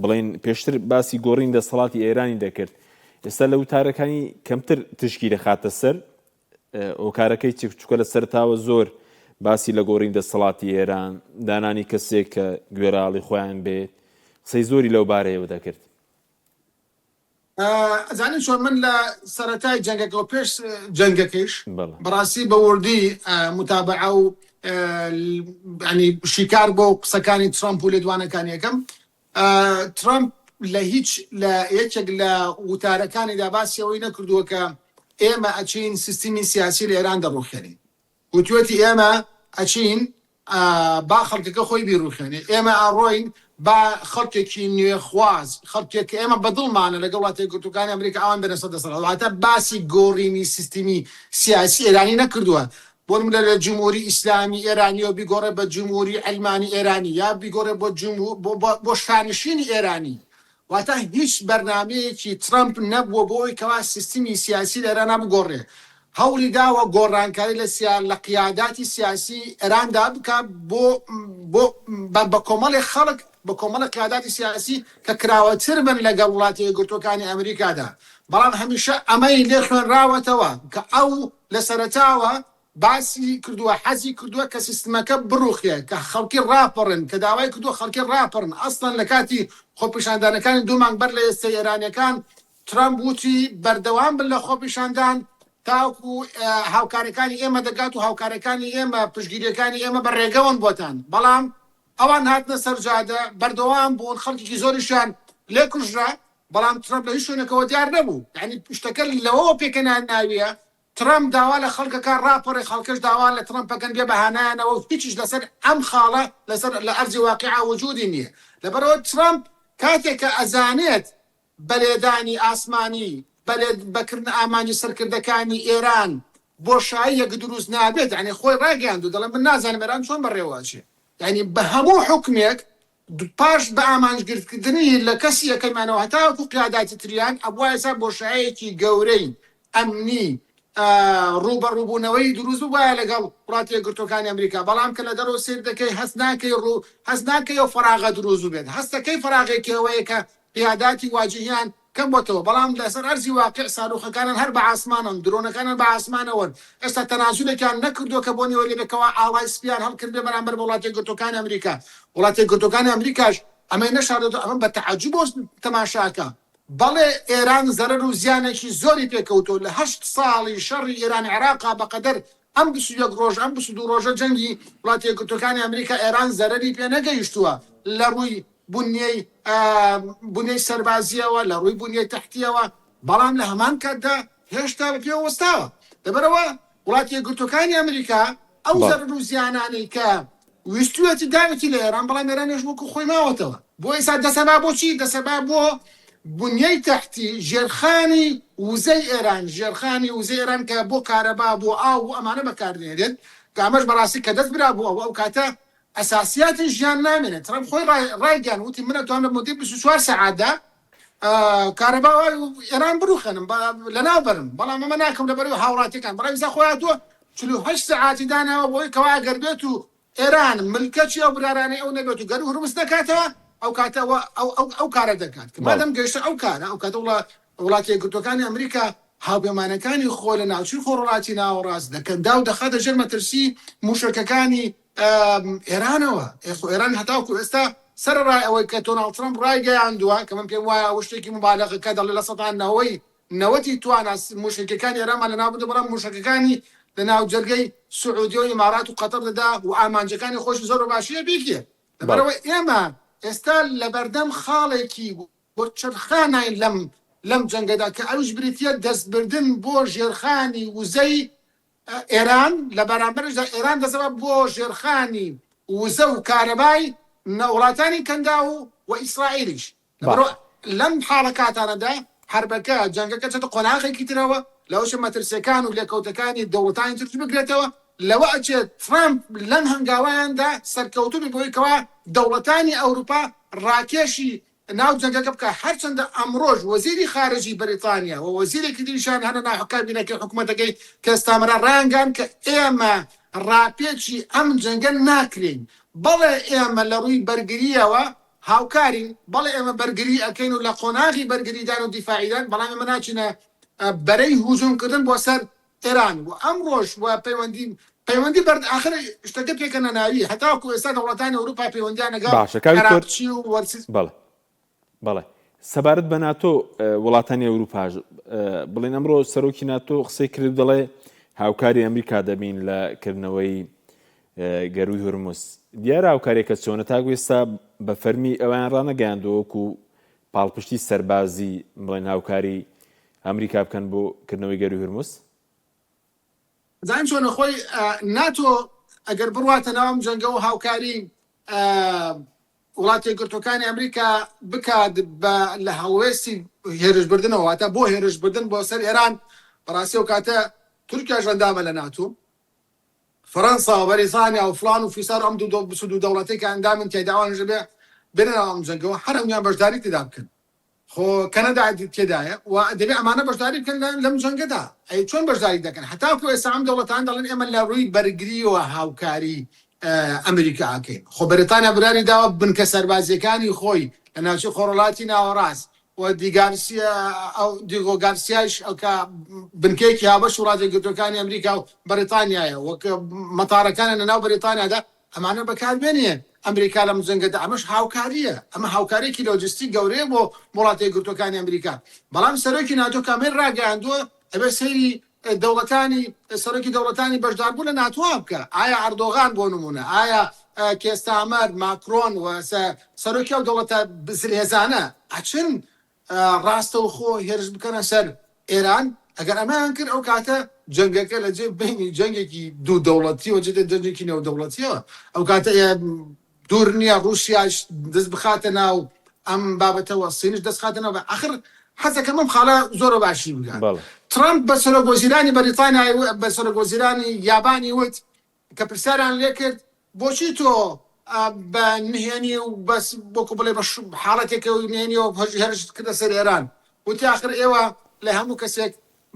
بڵێن پێشتر باسی گۆڕین دەسەڵاتی ئێرانی دەکرد، ئێستا لە وتارەکانی کەمتر تشکی دەخاتە سەر، ئۆکارەکەی چکە لە سەرتاوە زۆر باسی لە گۆڕین دەسەڵاتی ئێران، دانانی کەسێک کە گوێراڵی خۆیان بێت، قسەی زۆری لەو بارەیەوە دەکرد. ئەزانین چۆن من لە سەرەتای جەنگەکە و پێش جەنگەکەیش بەڕاستی بە وردی متابعە و ینی شیکار بۆ قسەکانی ترامپ و لێدوانەکانی یەکەم. ترامپ لە هیچ لە یەکێک لە وتارەکانیدا باسی ئەوەی نەکردووە کە ئێمە ئەچین سیستمی سیاسی لە ئێران دەڕوخێنین، وتوێتی ئێمە ئەچین با خەڵکەکە خۆی بیڕوخێنێ، ئێمە ئاڕۆین با خەڵکێکی نوێخواز، خەڵکێک کە ئێمە بەدڵمانە لەگەڵ وڵاتە یەکگرتووەکانی ئەمریکا ئەوان بێنە سەر دەسەڵات، واتە باسی گۆڕینی سیستمی سیاسی ئێرانی نەکردووە. بۆ نمونە لە جمهوری ئیسلامی ئێرانیەوە بیگۆڕێ بە جمهوری ئەلمانی ئێرانی، یا بیگۆڕێ بۆ شانشینی ئێرانی. واتە هیچ بەرنامەیەکی ترامپ نەبووە بۆی کەوا سیستمی سیاسی لە ئێران بگۆڕێ. هەوڵی داوە گۆڕانکاری لە قیاداتی سیاسی ئێراندا بکە بە کۆمەڵی خەڵک، بە کۆمەڵە قیاداتی سیاسی کە کراوەتر بن لەگەڵ وڵاتی یەکگرتووەکانی ئەمریکادا. بەڵام هەمیشە ئەمەی لێ خوێنراوەتەوە کە ئەو لە سەرەتاوە باسی کردووە، حەزی کردووە کە سیستمەکە بڕوخێ، کە خەڵکی ڕاپەڕن، کە داوای کردووە خەڵکی ڕاپەڕن. ئەسڵەن لە کاتی خۆپیشاندانەکانی 2 مانگ بەر لە ئێستا ئێرانیەکان ترامپ وتی بەردەوام بن لە خۆپیشاندان تاوکو هاوکارەکانی ئێمە دەگات و هاوکارەکانی ئێمە پشتگیریەکانی ئێمە بە ڕێگەون بۆتان. بەڵام ئەوان هاتنە سەرجادە بەردەوام بوون، خەڵکیی زۆریشان لێ کوژرا، بەڵام ترامپ لە هیچ شوێنێکەوە دیار نەبوو. یعنی شتەکە لەوەوە پێکەنان ناویە ترامپ داوا لە خەڵکەکە ڕاپەڕی، خەڵکەش داوا لە ترامپەکەن بێ بەهانایانەوە و هیچیش لەسەر ئەم خاڵە لەسەر لە ئەرزی واقعا وجودی نییە. لەبەرەوە ترامپ کاتێک کە ئەزانێت بەلێدانی ئاسمانی بەکردن ئامانجی سەرکردەکانی ئێران بۆشایی یەک دروست نابێت، ینی خۆی ڕاگەاندوو دەڵێن من نازانم ئێران چۆن بەڕێوەچێ. ینی بە هەموو حکمێک پاش بە ئامانجگرتکردنی لە کەسی یەکەمانەوە هەتاوەکو قیاداتی تریان ئەبووە ئێستا بۆشایەکی گەورەی ئەمنی ڕوبەڕووبوونەوەی دروست وایە لەگەڵ وڵاتی یەکگرتووەکانی ئەمریکا. بەڵام کە لە دەرەوە سیر دەکەی هەست ناکەی و فەراغە دروست بێت، هەستەکەی فەراغێکی ئەوەیە کە قیاداتی واجهیان کەم بۆتەوە. بەڵام لەسەر ئەرزی واقع ساروخەکانن هەر بە ئاسمانن، درۆنەکانن بە ئاسمانەوەن. ئێستا تەنازولێکیان نەکردووە کە بۆ نێوەلێبێکەوە ئاوای سپیان هەڵکردێ بەرامبەر بە وڵاتی یەکگرتووەکانی ئەمریکا. وڵاتی یەکگرتووەکانی ئەمریکاش ئەمەی نەشاردەوە، ئەمە بە تەعەجوب بۆ تەماشاکە. بەڵێ ئێران زەرەر و زیانێکی زۆری پێکەوتەوە لە 8 ساڵی شەڕی ئێرانی عێراقا بەقەدەر ئەم 21 ڕۆژ ئەم 22 ڕۆژە جەنگی وڵاتی یەکگرتووەکانی ئەمریکا ئێران زەرەری پێ نەگەیشتووە لە ڕووی بنیەی سەربازیەوە، لە ڕووی بنیەی تەحتیەوە. بەڵام لە هەمان کاتدا هێشتا بە پێوە وەستاوە. لەبەرەوە وڵاتی یەکگرتووەکانی ئەمریکا ئەو زەرەر و زیانانی کە ویستوەتی داوەتی لە ئێران، بەڵام ئێرانیش وەکو خۆی ماوەتەوە. بۆ ئێستا دەسەبا بۆچی؟ دەسەبا بۆ بنیەی تەحتی ژێرخانی وزەی ئێران، ژێرخانی وزەی ئێران کە بۆ کارەبا بۆ ئاو و ئەمانە بەکاردێنێت، کە ئەمەش بەڕاستی کە دەست برا بووە ئەو کاتە ئەساسیاتی ژیان نامێنێت. ترامپ خۆی ڕایگەیاند، وتی من ئەتوانم بۆ 24 سەعاتدا کارەباوای ئێران بڕوخێنم لەناو بەرم، بەڵام ئەمە ناکەم لەبەرەوەی هاوڵاتیەکان. بەڵام ئێستا خۆی هاتووە 48 سەعاتی داناوە بۆی کەوا ئەگەر بێت و ئێران ملکەچی ئەو برارانەی ئەو نەبێت و گەر و هورمز نەکاتەوە، ئەو کاتەوە ئەو کارە دەکات. مادەم گەیشتە ئەو کارە، ئەو کاتە وڵاتی یەکگرتووەکانی ئەمریکا هاوپەیمانەکانی خۆی لە ناوچوی خۆڕەڵاتی ناوەڕاست دەکەن، دا و دەخاتە ژێر مەترسی موشکەکانی ئێرانەوە. ئێران هەتاوکو ئێستا سەرڕای ئەوەی کە دۆناڵد ترامپ ڕایگەیاندووە کە من پێم وایە ئەوە شتێکی مبالغەکە دەڵێ لە سەدان نەوەتی توانە موشکەکانی ئێرانمان لەناو بدە، بەڵام موشکەکانی لە ناو جەرگەی سعودی و ئیمارات و قەتەر دەدا و ئامانجەکانی خۆشی زۆر باشیە بیکێ. لەبەرەوەی ئێمە ئێستا لە بەردەم خاڵێکی بۆ چرخانای لەم جەنگەدا کە ئەوش بریتە دەستبردن بۆ ژێرخانی وزەی ئێران لە بەرامبەرشدا ئێران دەزەوە بۆ ژێرخانی وزە و کارەبای وڵاتانی کەندا و ئیسرائیلیش لەم حاڵەکاتانەدا حربەکە جەنگەکە چێتە قۆناغێکی ترەوە لەوەشە مەترسیەکان و لێکەوتەکانی دەوڵەتانی ترش بگرێتەوە لەوە ئەچێت ترامپ لەم هەنگاوایاندا سەرکەوتوبی بۆی کەوا دەوڵەتانی ئەوروپا ڕاکێشی ناو جەنگەکە بکە هەرچەندە ئەمڕۆژ وەزیری خارجی بەریتانیا و وەزیرێکی دیشان هەنە ناحکابینەکەی حکوومەتەکەی کە ئێستامەرە ڕانگان کە ئێمە ڕاپێکی ئەم جەنگە ناکرین بەڵێ ئێمە لە ڕووی بەرگریەوە هاوکارین بەڵێ ئێمە بەرگری ئەەکەین و لە قۆناغی بەرگریدان و دیفاعیدان بەڵام ئێمە ناچینە بەرەی هوجومکردن بۆ سەر ئێران و ئەمڕۆژ و پەیوەندی بەرد آخر شتەکە پێکەنە ناوی هەتاوەکو ئێستا دەوڵەتانی ئەوروپا پەیوەندیان لەگەڵ کەراچی و وەرسیز بەڵێ سەبارەت بە ناتۆ وڵاتانی ئەوروپاژ بڵێن ئەمڕۆ سەرۆکی ناتۆ قسەی کرد دەڵێ هاوکاری ئەمریکا دەبین لە کردنەوەی گەروی هورموز دیارە هاوکارێکە چۆنە تاگو ئێستا بە فەرمی ئەویان ڕانەگەیاندەوەکو پاڵپشتی سەربازی بڵێن هاوکاری ئەمریکا بکەن بۆ کردنەوەی گەروی هورموز زان چۆنە خۆی ناتۆ ئەگەر بڕواتە ناوم جەنگە و هاوکاری وڵاتی یەکگرتوەکانی ئەمریکا بکات لە هەڵوێستی هێرشبردنەوە واتە بۆ هێرشبردن بۆ سەر ئێران بەڕاستی و کاتە تورکیا ژەندامە لە ناتۆ فەرەنسا و بەریتانیا و فلان و فیسار ئەم دوو دەوڵەتەی کە ئەندامن تێداوانژە بێ بێنەوە ئەم جەنگەوە هەر ئەمیان بەشداری تێدا بکەن خۆ کەنەدا تێدایە و دەبێ ئەمانە بەشداری بکەن لەم جەنگەدا ئەی چۆن بەشداری دەکەن هەتاکو ئێستا ئەم دەوڵەتان دەڵێن ئێمە لە ڕووی بەرگریەوە هاوکاری ئەمریکا ئەکەین خۆ بەریتانیا برانی داوە بنکە سەربازیەکانی خۆی لە ناوچەی خۆڕەڵاتی ناوەڕاست و دیگۆ گارسیاش ئەوکە بنکەیەکی هاوبەش وڵاتی یەکگرتوەکانی ئەمریکا و بەریتانیایە وەک مەتارەکانە لە ناو بەریتانیادا ئەمانە بەکاربێنێ ئەمریکا لەم جەنگەدا ئەمەش هاوکاریە ئەمە هاوکارێکی لۆجستیک گەورەیە بۆ وڵاتی یەکگرتوەکانی ئەمریکا بەڵام سەرۆکی ناتۆ کامێر ڕاگەیاندووە ئەبێ سەیری دەوڵەتانی سەرۆکی دەوڵەتانی بەشداربوو لە ناتۆ بکە ئایا ئەردۆغان بۆ نمونە ئایا کێستامەر ماکرۆن و سەرۆکی ئەو دەوڵەتە بزلهێزانە ئەچن ڕاستەوخۆ هێرش بکەنە سەر ئێران ئەگەر ئەمەیان کرد ئەو کاتە جەنگەکە لە جێ بینی جەنگێکی دوو دەوڵەتی و جێ جەنگێکی نێو دەوڵەتیەوە ئەو کاتە دوور نییە ڕوسیاش دەست بخاتە ناو ئەم بابەتەوە سینش دەست خاتەنەوە بە ئاخر حەزەکە مەم خاڵە زۆرە باشی بگات ترامپ بە سەرۆکوەزیرانی بەریتانیا بە سەرۆکوەزیرانی یابانی وت کە پرسیاریان لێ کرد بۆچی تۆ بە نهێنی و بەس بۆکو بڵێ بە حاڵەتێکە و نهێنیەوە هێرشت کردە سەر ئێران وتی ئاخر ئێوە لە هەموو کەسێک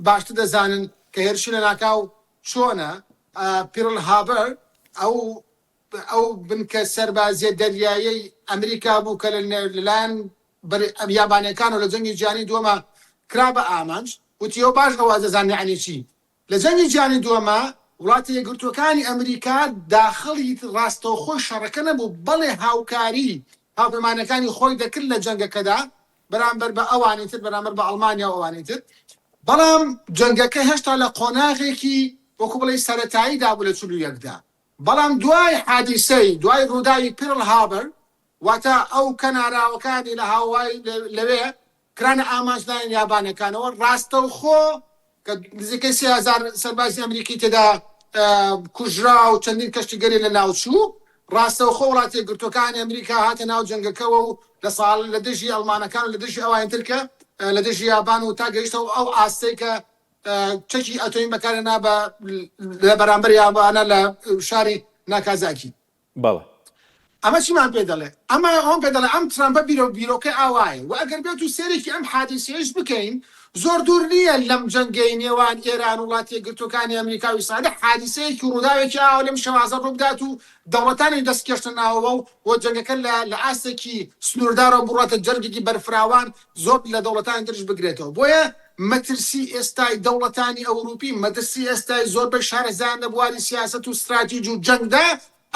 باشتر دەزانن کە هێرشی لە ناکاو چۆنە پیرل هابەر ئەو بنکە سەربازیە دەریایی ئەمریکا بوو کە لەلایەن یابانیەکان و لە جەنگی جیهانی دووەمە کرا بە ئامانج وتی ئەو باش ئەوە دەزانێ یعنی چی لە جەنگی جیهانی دووەمە وڵاتی یەکگرتوەکانی ئەمریکا داخڵی ڕاستەوخۆی شەڕەکە نەبوو بەڵێ هاوکاری هاوپەیمانەکانی خۆی دەکرد لە جەنگەکەدا بەرامبەر بە ئەوانی تر بەرامبەر بە ئەڵمانیا و ئەوانی تر بەڵام جەنگەکە هێشتا لە قۆناغێکی وەکو بڵێ سەرەتاییدا بوو لە 41دا بەڵام دوای حادیسەی دوای ڕووداوی پیرل هابەر واتە ئەو کەناراوەکانی لە هاوای لەوێ کرانە ئامانجدان یابانەکانەوە ڕاستەوخۆ کە نزیکەی 30,000 سەربازی ئەمریکی تێدا کوژرا و چەندین کەشتیگەری لە ناوچوو ڕاستەوخۆ وڵاتی یەکگرتوەکانی ئەمریکا هاتە ناو جەنگەکەوە و لە ساڵ لە دژی ئەڵمانەکان و لە دژی ئەوان ترکە لە دژی یابان و تا گەیشتەوە ئەو ئاستەی کە چەکی ئەتۆمی بەکارێنا لە بەرامبەر یابانە لە شاری ناکازاکی بەڵێ ئەمە چیمان پێ دەڵێ ئەمە ئەوم پێ دەڵێ ئەم ترامپە بیرۆکە ئاوایە و ئەگەر بێت و سێرێکی ئەم حادیسەیەش بکەین زۆر دوور نییە لەم جەنگەی نێوان ئێران وڵاتی یەکگرتوەکانی ئەمریکا و ئیسرائیل حادیسەیەکی ڕووداوێکی ئاوا لەم شەوازە ڕوو بدات و دەوڵەتانی دەستکێشتە ناوەوە و جەنگەکە لە ئاستێکی سنووردارەوە بڕاتە جەرگێکی بەرفراوان زۆر لە دەوڵەتانی ترش بگرێتەوە بۆیە مەترسی ئێستای دەوڵەتانی ئەوروپی مەترسی ئێستای زۆربەی شارەزایان لە بواری سیاست و استراتیژ و جەنگدا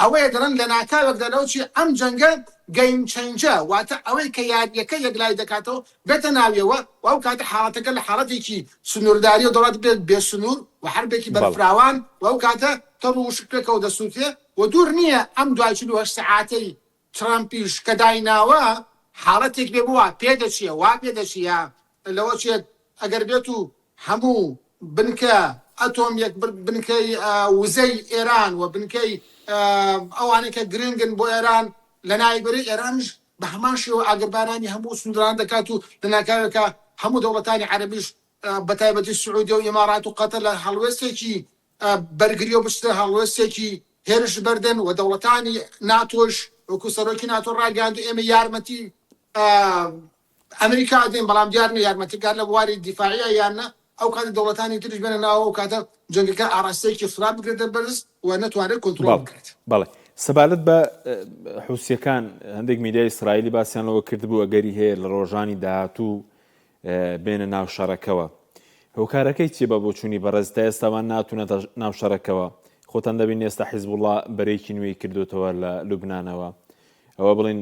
ئەوەیە دەڵێن لە ناکاوێکدانەوە چی ئەم جەنگە گەیم چەنجە واتە ئەوەی کە یاریەکە یەکلای دەکاتەوە بێتە ناویەوە و ئەو کاتە حاڵەتەکە لە حاڵەتێکی سنوورداری و دەوڵەت بێت بێسنوور و حربێکی بەرفراوان و ئەو کاتە تەڕ و شکێکەوە دەسووتێ و دوور نییە ئەم دوای 48 سەعاتەی ترامپیش کە دایناوە حاڵەتێک بێ بووە پێدەچیە وا پێدەچیە لەوە چێت ئەگەر بێت و هەموو بنکە ئەتۆمیەک بنکەی وزەی ئێران و بنکەی ئەوانەی کە گرنگن بۆ ئێران لە نایبەری ئێرانش بە هەمان شێوە ئاگربارانی هەموو سنووران دەکات و لە ناکاوێکە هەموو دەوڵەتانی عەرەبیش بەتایبەتی سعودی و ئیمارات و قەتەر لە هەڵوێستێکی بەرگری و بچتە هەڵوێستێکی هێرش بەردن و دەوڵەتانی ناتۆش وەکو سەرۆکی ناتۆ ڕاگەاند ئێمە یارمەتی ئەمریکا دێن بەڵام دیارنە یارمەتیکار لە بواری دیفاعیە یانە ئەو کاتی دەوڵەتانی تریش بێنە ناوە و کاتە جەنگەکە ئاڕاستەیەکی خراپ بگرێتە بەرز و نەتوانێت کۆنتڕۆڵ بکرێت. بەڵێ سەبارەت بە حوسیەکان هەندێک میدیای ئیسرائیلی باسییانەوە کردبوو ئەگەری هەیە لە ڕۆژانی داهاتوو بێنە ناو شەڕەکەوە هۆکارەکەی چیە بە بۆچوونی بەڕێز تا ئێستاوان ناتوونەتە ناو شەڕەکەوە خۆتان دەبین ئێستا حیزبوڵڵا بەرەیەکی نوێی کردوتەوە لە لوبنانەوە ئەوە بڵین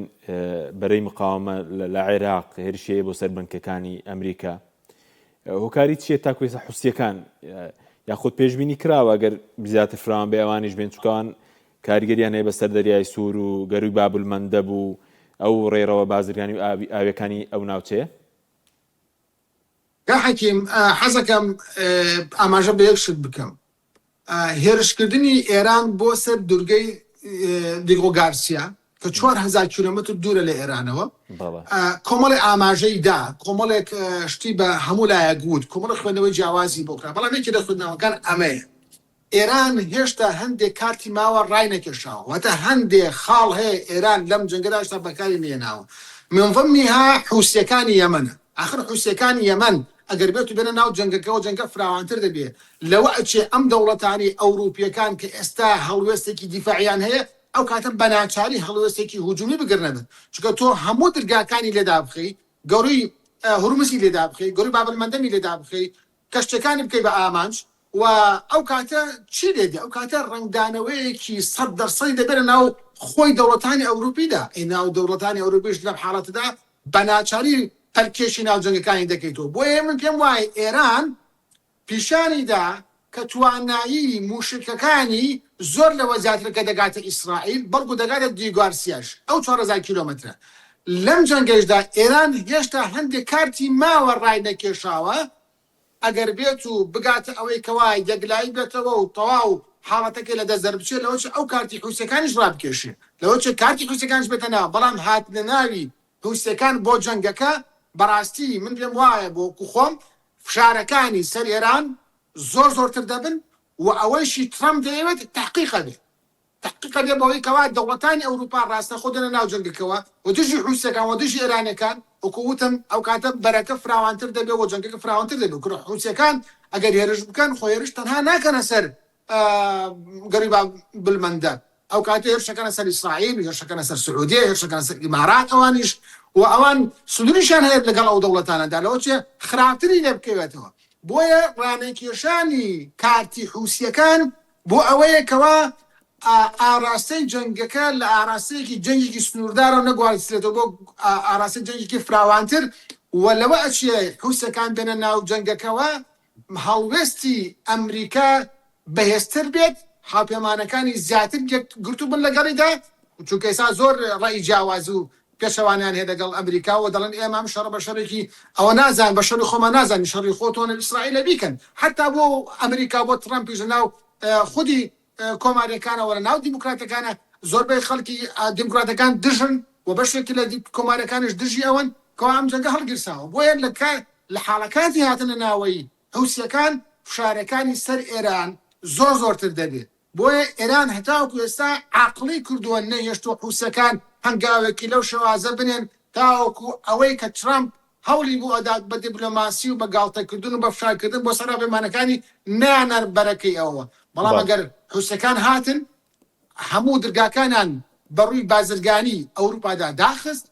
بەرەی مقاومە لە عێراق هێرشیەیە بۆ سەر بنکەکانی ئەمریکا هۆکاری چیە تاکو ئێستا حوسیەکان یاخود پێشبینی کراوە ئەگەر زیاتر فراوان بێ ئەوانیش بێن چووکەوان کاریگەریان هەیە بەسەر دەریای سوور و گەروی بابولمەندەب و ئەو ڕێڕەوە بازرگانی و ئاویەکانی ئەو ناوچەیە حەکیم حەزەکەم ئاماژە بە یەک شت بکەم هێرشکردنی ئێران بۆ سەر دوورگەی دیگۆ گارسیا کە 4000 کیلۆمتر دوورە لە ئێرانەوە کۆمەڵی ئاماژەی دا کۆمەڵێک شتی بە هەموو لایە گوت کۆمەڵی خوێندنەوەی جیاوازی بۆکرا بەڵام یەکی لە خوێندنەوەکان ئەمەیە ئێران هێشتا هەندێک کارتی ماوە ڕای نەکێشاوە واتە هەندێک خاڵ هەیە ئێران لەم جەنگەدا هێشتا بەکاری نێناوە من ضمنها حوسیەکانی یەمەنە آخر حوسیەکانی یەمەن ئەگەر بێت و بێنە ناو جەنگەکەەوە جەنگە فراوانتر دەبێت لەوە ئەچێ ئەم دەوڵەتانی ئەوروپیەکان کە ئێستا هەڵوێستێکی دیفاعیان هەیە ئەو کاتە بەناچاری هەڵوێستێکی هجومی بگرنەبن چونکە تۆ هەموو دەرگاکانی لێدا بخەی گەوڕی هورمزی لێدا بخەی گەوڕی بابلمەندەمی لێدا بخەی کەشتەکانی بکەی بە ئامانج و ئەو کاتە چی لێدێ ئەو کاتە ڕنگدانەوەیەکی 100% دەبێت ناو خۆی دەوڵەتانی ئەوروپیدا ئەی ناو دەوڵەتانی ئەوروپیش لەم حاڵەتدا بەناچاری پەلکێشی ناو جەنگەکانی دەکەیتەوە بۆیە من پێم وایە ئێران پیشانیدا کە توانایی موشکەکانی زۆر لەوە زیاتر کە دەگاتە ئیسرائیل بەڵکو دەگاتە دیگارسیاش ئەو 4000 کیلۆمترە لەم جەنگەشدا ئێران هێشتا هەندێک کارتی ماوە ڕای نەکێشاوە ئەگەر بێت و بگاتە ئەوەی کەوای دەگلایی بێتەوە و تەواو حاڵەتەکە لە دەست دەربچێت لەوە ئەو کارتی حوسەکانیش ڕابکێشێ لەوە کارتی حوسەکانش بێتە ناو بەڵام هاتنە ناوی حوسەکان بۆ جەنگەکە بەڕاستی من پێم وایە بۆ خۆم فشارەکانی سەر ئێران زۆرتر دەبن و ئەوەیشی ترەمپ دەیەوێت تحقیقە بێت تحقیقە بێ بەوەی کەوا دەوڵەتانی ئەوروپا ڕاستە خۆ دەنە ناو جەنگەکەوە و دژی حوسەکان و دژی ئێرانەکان وەکووتم ئەو کاتە بەرەکە فراوانتر دەبێت و جەنگەکە فراوانتر دەبێت کڕ حوسەکان ئەگەر هێرش بکەن خۆ هێرش تەنها ناکەنە سەر گەریبا بلمەندە ئەو کاتە هێرشەکەنە سەر ئیسرائیل هێرشەکەنە سەر سعودیە هێرشەکەنە سەر ئیمارات ئەوانیش و ئەوان سنووریشان هەیە لەگەڵ ئەو دەوڵەتانەدا لەوە چێ خراپتری لێ بکەوێتەوە بۆیە ڕانێکێشانی کارتی حوسیەکان بۆ ئەوەیەکەوە ئاراستەی جەنگەکە لە ئاراستەیەکی جەنگێکی سنووردارە نەگوارسێتەوە بۆ ئاراستی جەنگێکی فراوانتر و لەوە ئەچێ حوسەکان بێنە ناو جەنگەکەەوە هەڵوێستی ئەمریکا بەهێزتر بێت هاوپەیمانەکانی زیاتر گرتو بن لەگەڵیدا چونکە ئێستا زۆر ڕای جیاواز و پێشەوانیان هەیە لەگەڵ ئەمریکا و دەڵێن ئێمە ئەم شەڕە بە شەڕێکی ئەوە نازان بە شەڕی خۆمان نازانی شەڕی خۆتۆن ئیسرائیلە بیکەن حتا بۆ ئەمریکا بۆ ترەمپیش ناو خودی کۆماریەکانەوە لە ناو دیموکراتەکانە زۆربەی خەڵکی دیموکراتەکان دژن و بەشێکی لە کۆماریەکانش دژی ئەوەن کەوا ئەم جەنگە هەڵگیرساوە بۆیە لە حاڵەکاتی هاتنە ناوەی حوسیەکان فشارەکانی سەر ئێران زۆرتر دەبێت بۆیە ئێران هەتاوەکو ئێستا عاقڵی کردووە نەهێشتووە حوسەکان هەنگاوێکی لەو شێوازە بنێن تاوەکو ئەوەی کە ترەمپ هەوڵی بۆ ئەدات بە دیبلۆماسی و بە گاڵتەکردن و بە فشارکردن بۆ سەر هاوپەیمانەکانی نانەر بەرەکەی ئەوە بەڵام ئەگەر حوسەکان هاتن هەموو دەرگاکانیان بەڕووی بازرگانی ئەوروپادا داخست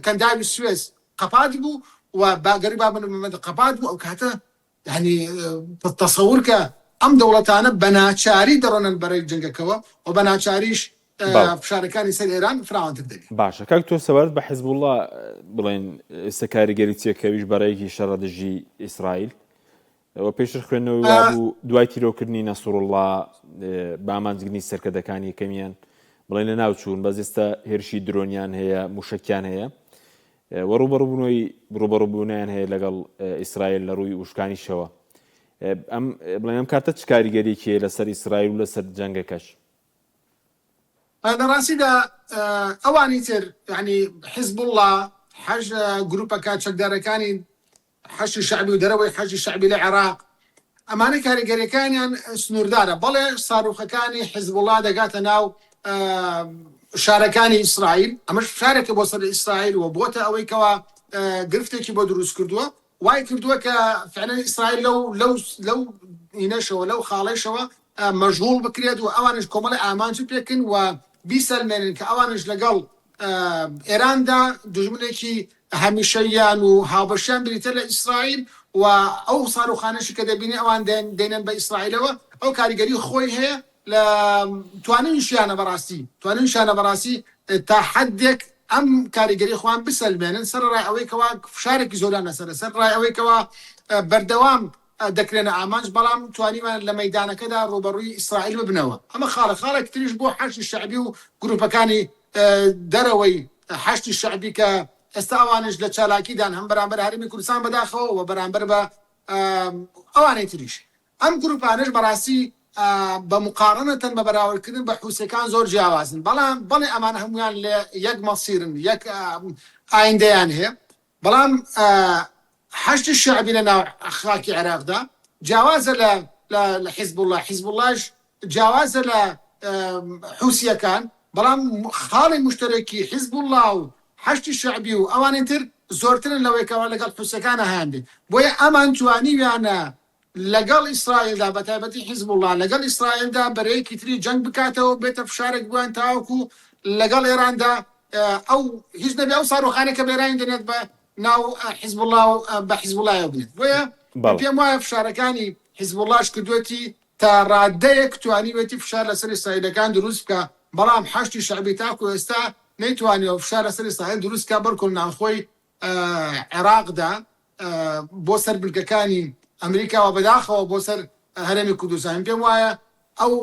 کەنداوی سوێز قەپات بوو و باگەری بابلمەند قەپات بوو ئەو کاتە یعنی تەسەور کە ئەم دەوڵەتانە بەناچاری دەڕۆنن بەرەی جەنگەکەوە و بەناچاریش فشارەکانی سەر ئێران فراوانتر دەبێت باشە کاک تۆ سەبارەت بە حیزبوڵڵا بڵێن ئێستا کاریگەری چێکەویش بەڕێیەکی شەڕە دژی ئیسرائیل ئەوە پێشتر خوێندنەوەی وابوو دوای تیرۆکردنی نەسوڕڵڵا بە ئامانجگرنی سەرکردەکانی یەکەمیان بڵێن لە ناوچوون بەس ئێستا هێرشی درۆنیان هەیە موشکیان هەیە ڕوبەڕووبوونیان هەیە لەگەڵ ئیسرائیل لە ڕووی وشکانیشەوە. بڵێم کاتە چ کاریگەریەکیە لەسەر ئیسرائیل و لەسەر جەنگەکەش؟ لەڕاستیدا ئەوانی تر یعنی حزب الله حەج گروپەکە چەکدارەکانی حەشی شەعبی و دەرەوەی حەشی شەعبی لە عێراق ئەمانە کاریگەریەکانیان سنووردارە، بەڵێ ساروخەکانی حزب الله دەگاتە ناو شارەکانی ئیسرائیل، ئەمەش شارێکە بۆ سەر ئیسرائیل و بۆتە ئەوەی کەوا گرفتێکی بۆ دروست کردووە، وای کردووە کە فعلا ئیسرائیل لەو ئینەشەوە لەو خاڵەیشەوە مەشغوڵ بکرێت و ئەوانش کۆمەڵی ئامانج پێکن و بیسەلمێنن کە ئەوانش لەگەڵ ئێراندا دژمنێکی هەمیشەیان و هاوبەشیان بریتە لە ئیسرائیل و ئەو ساروخانەشی کە دەبینی ئەوان دێنن بە ئیسرائیلەوە ئەو کاریگەری خۆی هەیە لە توانینشیانە بەڕاستی تا حدێک ئەم کاریگەری خۆیان بسەلمێنن سەر ڕای ئەوەی کەوا فشارێکی زۆران لەسەرە سەر ڕای ئەوەی کەوا بەردەوام دەکرێنە ئامانج، بەڵام توانیمان لە مەیدانەکەدا ڕوبەڕووی ئیسرائیل ببنەوە. ئەمە خاڵێک تریش بۆ حەشتی شەعبی و گروپەکانی دەرەوەی حەشتی شەعبی کە ئێستا ئەوانش لە چالاکیدان هەم بەرامبەر هەرێمی کوردستان بەداخەوە و بەرامبەر بە ئەوانەی تریش. ئەم گروپانش بەڕاستی بە مقارنەتەن بە بەراوردکردن بە حوسەکان زۆر جیاوازن، بەڵێ ئەمانە هەمویان لە یەک مەسیرن، یەک ئایندەیان هەیە، بەڵام حەشتی شەعبی لە ناو خاکی عێراقدا جیاوازە لە حیزب اللهش جیاوازە لە حوسیەکان، بەڵام خاڵی مشتەرەکی حیزب الله و حەشتی شەعبی و ئەوانەی تر زۆرترن لەوەی کەوا لەگەڵ حوسەکانە هەیان بێت، بۆیە ئەمان توانیویانە لەگەڵ ئیسرائیلدا بەتایبەتی حیزب الله لەگەڵ ئیسرائیلدا بەرەیەکی تری جەنگ بکاتەوە بێتە فشارێک بووان تاوەکو لەگەڵ ئێراندا ئەو هیچ نەبێ ئەو ساروخانێکە بێرانی دێنێت بە ناو حیزب الله و بە حیزب الله بنێت. بۆیە پێم وایە فشارەکانی حیزب اللهش کردوێتی تا ڕادەیەک توانیوێتی فشار لەسەر ئیسرائیلەکان دروست بکە، بەڵام حەشتی شەعبی تاکو ئێستا نەیتوانێت فشار لەسەر ئیسرائیل دروست بکە بەرکۆ ناوخۆی عێراقدا بۆ سەر بلگەکانی ئەمریکاوە بەداخەوە بۆ سەر هەرێمی کوردستان. پێم وایە ئەو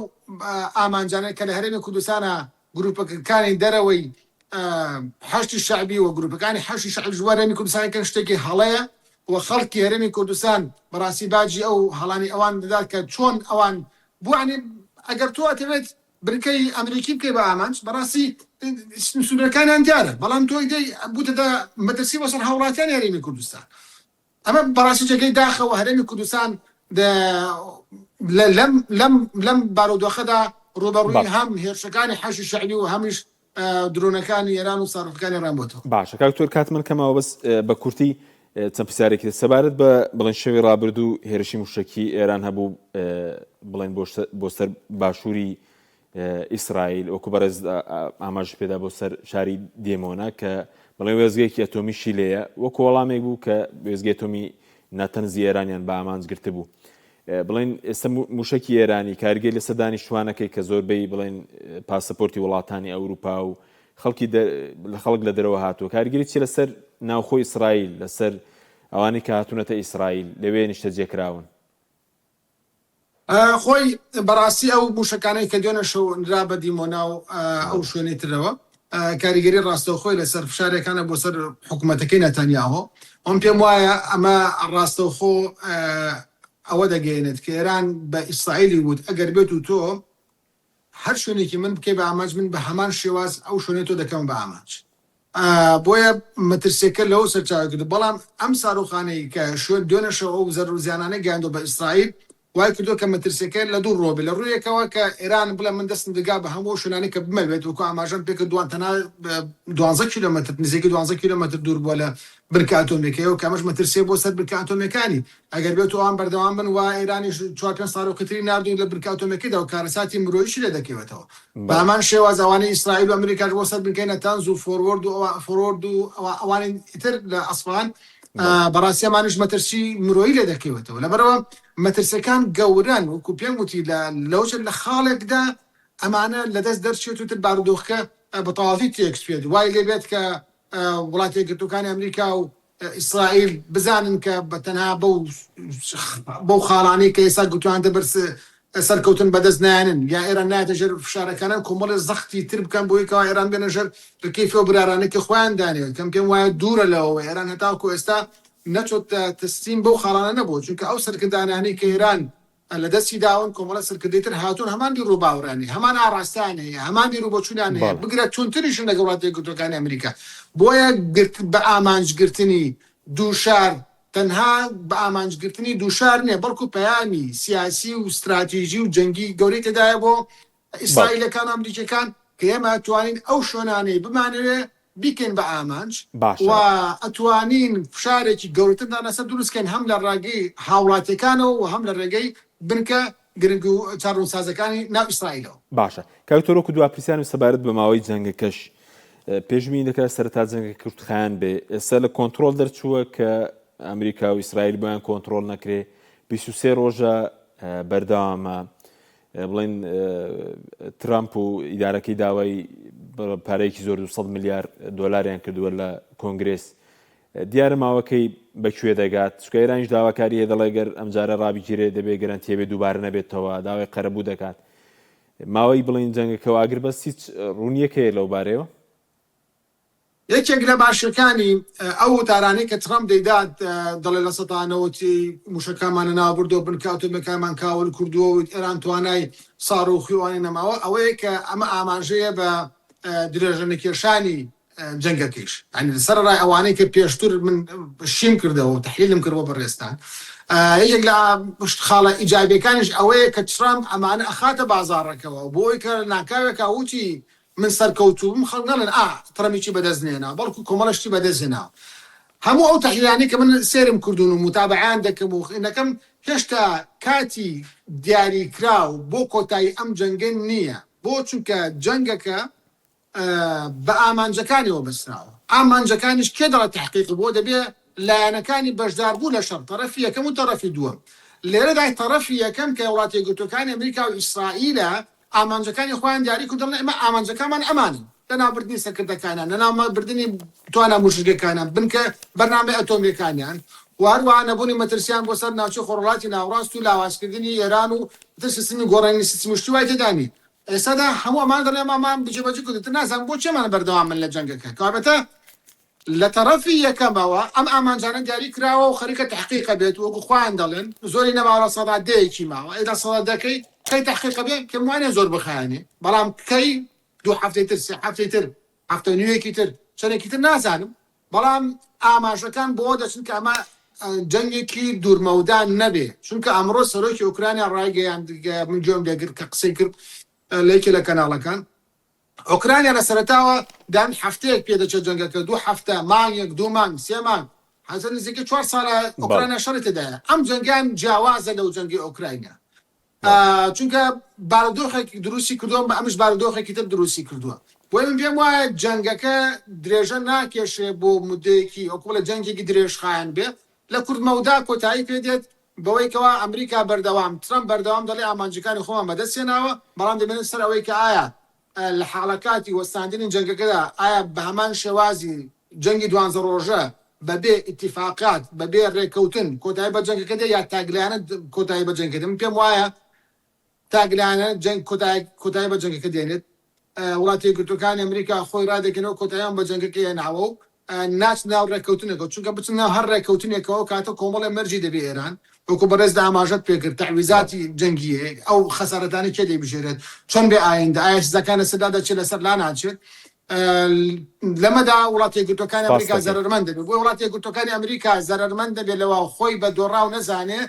ئامانجانەی کە لە هەرێمی کوردستانە گروپەکانی دەرەوەی حەشتی شەعبی و گروپەکانی حەشتی شەعبی ژوار هەرێمی کوردستان کە شتێکی هەڵەیە و خەڵکی هەرێمی کوردستان بەڕاستی باجی ئەو هەڵانی ئەوان دەدات کە چۆن ئەوان بوانی ئەگەر تۆ ئەتەوێت بنکەی ئەمریکی بکەی بە ئامانج بەڕاستی سوودەکانیان دیارە، بەڵام تۆی دەی بوتەدا مەترسی بەسەر هاوڵاتیانی هەرێمی کوردستان. ئەمە بەڕاستی جێگەی داخەوە هەرێمی کوردستان لەم بارودۆخەدا ڕوبەڕووی هەم هێرشەکانی حەشتی شەعبی و هەمیش درۆنەکانی ئێران و ساروخەکانی ئێران بۆتەوە. باشە کاکتۆر کاتمان کەمەوە بەس بە کورتی چەند پرسیارێکی سەبارەت بە بڵێن شەوی ڕابردوو هێرشی موشکی ئێران هەبوو بڵێن بۆ سەر باشووری ئیسرائیل وەکو بەڕێز ئاماژ پێدا بۆ سەر شاری دێمۆنا کە بڵێن وێزگەیەکی ئەتۆمی شیلەیە وەکو وەڵامێک بوو کە وێزگەی ئەتۆمی ناتەنزی ئێرانیان بە ئامانج گرتە بوو. بڵێن ئێستا موشکی ئێرانی کارگەی لە سەدانی شوانەکەی کە زۆربەی بڵێن پاسەپۆرتی وڵاتانی ئەوروپا و خەڵک لە دەرەوە هاتووە کارگەری چی لەسەر ناوخۆی ئیسرائیل لەسەر ئەوانەی کە هاتوونەتە ئیسرائیل لەوێ نیشتە جێکراون؟ خۆی بەڕاستی ئەو موشەکانەی کە دوێنە شەوەندرا بە دیمۆنا و ئەو شوێنەی ترەوە کاریگەری ڕاستەوخۆی لەسەر فشارێکانە بۆ سەر حکوومەتەکەی نەتانیاهۆ. ئەم پێم وایە ئەمە ڕاستەوخۆ ئەوە دەگەێنێت کە ئێران بە ئیسرائیلی وت ئەگەر بێت و تۆ هەر شوێنێکی من بکەی بە ئامانج من بە هەمان شێواز ئەو شوێنێت تۆ دەکەم بە ئامانج. بۆیە مەترسیەکە لەوە سەرچاوی کرد، بەڵام ئەم ساروخانەی کە شوێن دوێنەشەوە ئەو زەر و زیانانە گەیاندۆ بە ئیسرائیل وای کردو کە مەترسیەکە لە دوو ڕۆبێ لە ڕوویەکەوە کە ئێران بڵێ من دەستم دەگا بە هەموو شوێنانی کە بمەوێت وەکو ئاماژەم پێکرد دوان تەنها 12 کیلۆمەتر نزیکی 12 کیلۆمەتر دوور بووە لە برکە ئاتۆمیەکەی و کەمەش مەترسیە بۆ سەر برکە ئاتۆمیەکانی ئەگەر بێت ئەوان بەردەوام بن و ئێرانی 4-5 ساروکەتری نردوین لە برکە ئاتۆمیەکەیدا و کارەساتی مرۆییشی لێ دەکەوێتەوە بە هەمان شێوازەوانی ئیسرائیل و ئەمریکاش بۆ سەر بنکەی نەتانز و فۆرۆرد و ئەوانی تر لە ئەسفان بەڕاستی ئەمانش مەترسی مرۆیی لێ دەکەوێتەوە. لەبەرەوە مەترسەکان گەورن وەکو پێم وتی لەوچ لە خاڵێکدا ئەمانە لەدەست دەرچێت و تر بارودۆخەکە بە تەواوی تێکسپێت وای لێ بێت کە وڵاتی یەکگرتووەکانی ئەمریکا و ئیسرائیل بزانن کە بە تەنها بەو خاڵانەی کە ئێستا گوتوان دەبرس سەرکەوتن بەدەست نایانن یا ئێران نایەتە ژێر فشارەکانان کۆمەڵی زەختی تر بکەن بۆی کەوا ئێران بێنە ژێر کەیفە و برارانێکی خۆیان دانێت کەم پێم وایە دوورە لەوە ئێران هەتاکو ئێستا نەچۆتە تەسلیم بەو خاڵانە نەبوو چونکە ئەو سەرکردانانەی کە ئێران لە دەستی داون کۆمەڵە سەرکردەیتر هاتوون هەمانی ڕووباوڕانی هەمان ئاڕاستان هەیە هەمانی ڕووبەچوونیان هەیە بگرە چونتریشن لەگەڵ وڵاتە یەکگرتووەکانی ئەمریکا بۆیە بە ئامانجگرتنی دووشار تەنها بە ئامانجگرتنی دووشار نییە بەڵکو پەیامی سیاسی و استراتیژی و جەنگی گەورەی تێدایە بۆ ئیسرائیلەکان و ئەمریکەکان کە ئێمە ئەتوانین ئەو شوێنانەی بمانەوێ بیکەین بە ئامانج و ئەتوانین فشارێکی گەورەتردا لەسەر دروستکەین هەم لە ڕاگەی هاوڵاتیەکانەوە و هەم لە ڕێگەی بنکە گرنگ و چارڕوونسازەکانی ناو ئیسرائیلەوە. باشە کاکتۆرۆک و دوپرسیان و سەبارەت بە ماوەی جەنگەکەش پێشبینی دەکات سەرەتا جەنگە کورتخایان بێ ئێستا لە کۆنتترۆل دەرچووە کە ئەمریکا و ئیسرائیل بۆیان کۆنتترۆل نەکرێ 23 ڕۆژە بەردەوامە بڵێن ترامپ و ئیدارەکەی داوای پارەیەکی زۆر 200 میلیارد دۆلاریان کردووە لە کۆنگرێس دیارە ماوەکەی بەکوێ دەگات چکە ئێرانیش داواکاری هەیە دەڵێ گەر ئەمجارە ڕابیگیرێ دەبێ گەرانتیە بێ دووبارە نەبێتەوە داوای قەرەبوو دەکات ماوەی بڵین جەنگەکەەوە ئاگر بەس هیچ ڕوونیەکەیە لەو بارەیەوە یەکێک لە باشەکانی ئەو وتارانەی کە ترامپ دەیدات دەڵێ لە سەتانەوەتی موشەکانمانە ناوبردۆ بنکاتۆمەکانمان کاول کردووە و ئێران توانای ساڕوخیوانی نەماوە ئەوەیە کە ئەمە ئاماژەیە بە درێژە نەکێشانی جەنگەکەیش ئەنی لەسەر ڕای ئەوانەی کە پێشتر من شیم کردەوە و تەحلیلم کردەوە بەڕێستان یەک لە خاڵە ئیجابیەکانیش ئەوەیە کە ترامپ ئەمانە ئەخاتە بازاڕەکەەوە بۆی کە ناکاوێکە وتی من سەرکەوتوم خەڵک نەڵێن ترەمیکی بەدەستنێنا بەڵکو کۆمەڵشتی بەدەستێنا هەموو ئەو تەحلیلانەی کە من سێرم کردوون و متابعیان دەکەم و ئینەکەم هێشتا کاتی دیاریکراو بۆ کۆتایی ئەم جەنگە نییە بۆ چونکە جەنگەکە بە ئامانجەکانیەوە بەستراوە ئامانجەکانیش کێ دەڵێت تحقیق بۆ دەبێ لایەنەکانی بەشدار بوو لە شەڕ تەرەفی یەکەم و تەرەفی دووەم لێرەدای تەرەفی یەکەم کە وڵاتە یەکگرتووەکانی ئەمریکا و ئیسرائیلە ئامانجەکانی خۆیان دیاری کردن ئێمە ئامانجەکانمان ئەمانن لەناوبردنی سەرکردەکانیان لەناوبردنی توانە موشکەکانیان بنکە بەرنامەی ئەتۆمیەکانیان و هەروەها نەبوونی مەترسیان بۆ سەر ناوچەی خۆرهەڵاتی ناوڕاست و لاوازکردنی ئێران و سیستمی گۆڕانی سیستمی شتیوای تێدانی ئێستادا هەموو ئەمان دەڵێن ئەمان بجێبەجێ کردتر نازانم بۆ چێمان بەردەوامن لە جەنگەکە کابەتە لە تەرەفی یەکەمەوە ئەم ئامانجانە دیاری کراوە و خەریکە تحقیقە بێت وەکو خۆیان دەڵێن زۆری نەماوە سەدا دەیەکی ماوە ئێدا سەدا دەکەی کەی تحقیقە بێ کە وانێ زۆر بخایانێ بەڵام کەی دوو هەفتەی تر سێ هەفتەی تر هەفتە نوێیەکی تر چەندێکی تر نازانم بەڵام ئاماژەکان بۆ دەچن کە ئەمە جەنگێکی دوورمەودان نەبێ چونکە ئەمڕۆ سەرۆکی ئوکرانیا ڕایگەیان من گوێم لێگرت کە قسەی کرد لەیەکی لە کەناڵەکان ئۆکرانیا لە سەرەتاوە دان هەفتەیەک پێدەچێت جەنگەکە دوو هەفتە مانگێک دوو مانگ سێ مانگ حەزە نزیکە 4 ساڵە ئۆکرانیا شەڕی تێدایە ئەم جەنگیان جیاوازە لەو جەنگی ئۆکراینیا چونکە بارودۆخێکی دروستی کردووە بە ئەمش بارودۆخێکی تر دروستی کردووە بۆی من پێم وایە جەنگەکە درێژە ناکێشێ بۆ مودەیەکی ئەوکو لە جەنگێکی درێژخایەن بێ لە کوردمەودا کۆتایی پێدێت بەوەی کەوا ئەمریکا بەردەوام ترامپ بەردەوام دەڵێ ئامانجەکانی خۆمان بەدەستێناوە بەڵام دەبێنێت سەر ئەوەی کە ئایا لە حاڵەکاتی وەستاندنی جەنگەکەدا ئایا بە هەمان شێوازی جەنگی 12 ڕۆژە بەبێ ئیتیفاقات بەبێ ڕێکەوتن کۆتایی بە جەنگەکە دێ یا تاگلایانە کۆتایی بە جەنگەکە من پێم وایە تاگلایانە جەنگ کۆتایی بە جەنگەکە دێنێت وڵاتی یەکگرتووەکانی ئەمریکا خۆی ڕادەکەنەوە کۆتاییان بە جەنگەکە هێناوە و ناچ ناو ڕێکەوتنەکە چونکە بچن ناو هەر ڕێکەوتنێکەوە کاتە کۆمەڵی مەرجی دەبێ ئێران وەکو بەڕێزدا ئاماژەت پێکرد تەعویزاتی جەنگیە ئەو خەسارەتانی کێ دەیبژێرێت چۆن بێ ئایندە ئایا سزەکانە سەدا دەچێت لەسەر لا ناچێت لەمەدا وڵاتی یەکگرتووەکانی ئەمریکا زەرمەند دەبێت بۆی وڵاتی یەکگرتووەکانی ئەمریکا زەرمەند دەبێت لەوە خۆی بە دۆڕاو نەزانێ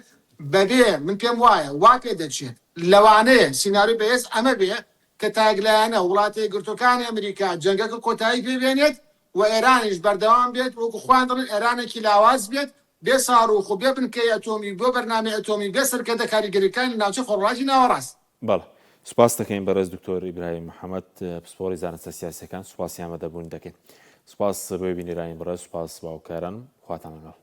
بەبێ من پێم وایە وا پێ دەچێت لەوانەیە سیناریۆ بەهێز ئەمە بێ کە تاگلایانە وڵاتی یەکگرتووەکانی ئەمریکا جەنگەکە کۆتایی پێبێنێت و ئێرانیش بەردەوام بێت وەکو خۆیان دەڵێن ئێرانێکی لاواز بێت بێ ساڕوخ و بێ بنکەی ئەتۆمی بۆ بەرنامەی ئەتۆمی بێ سەرکردە کاریگەریەکانی ناوچەی خۆڕەڵاتی ناوەڕاست. بەڵێ سوپاس دەکەین بەڕێز دکتۆر ئیبراهیم محەممەد پسپۆڕی زانستە سیاسەکان سوپاسیان بەدەبوون دەکەین سوپاس بۆی بینیرانی بڕێز سوپاس باوکاران خواتان لەگەڵ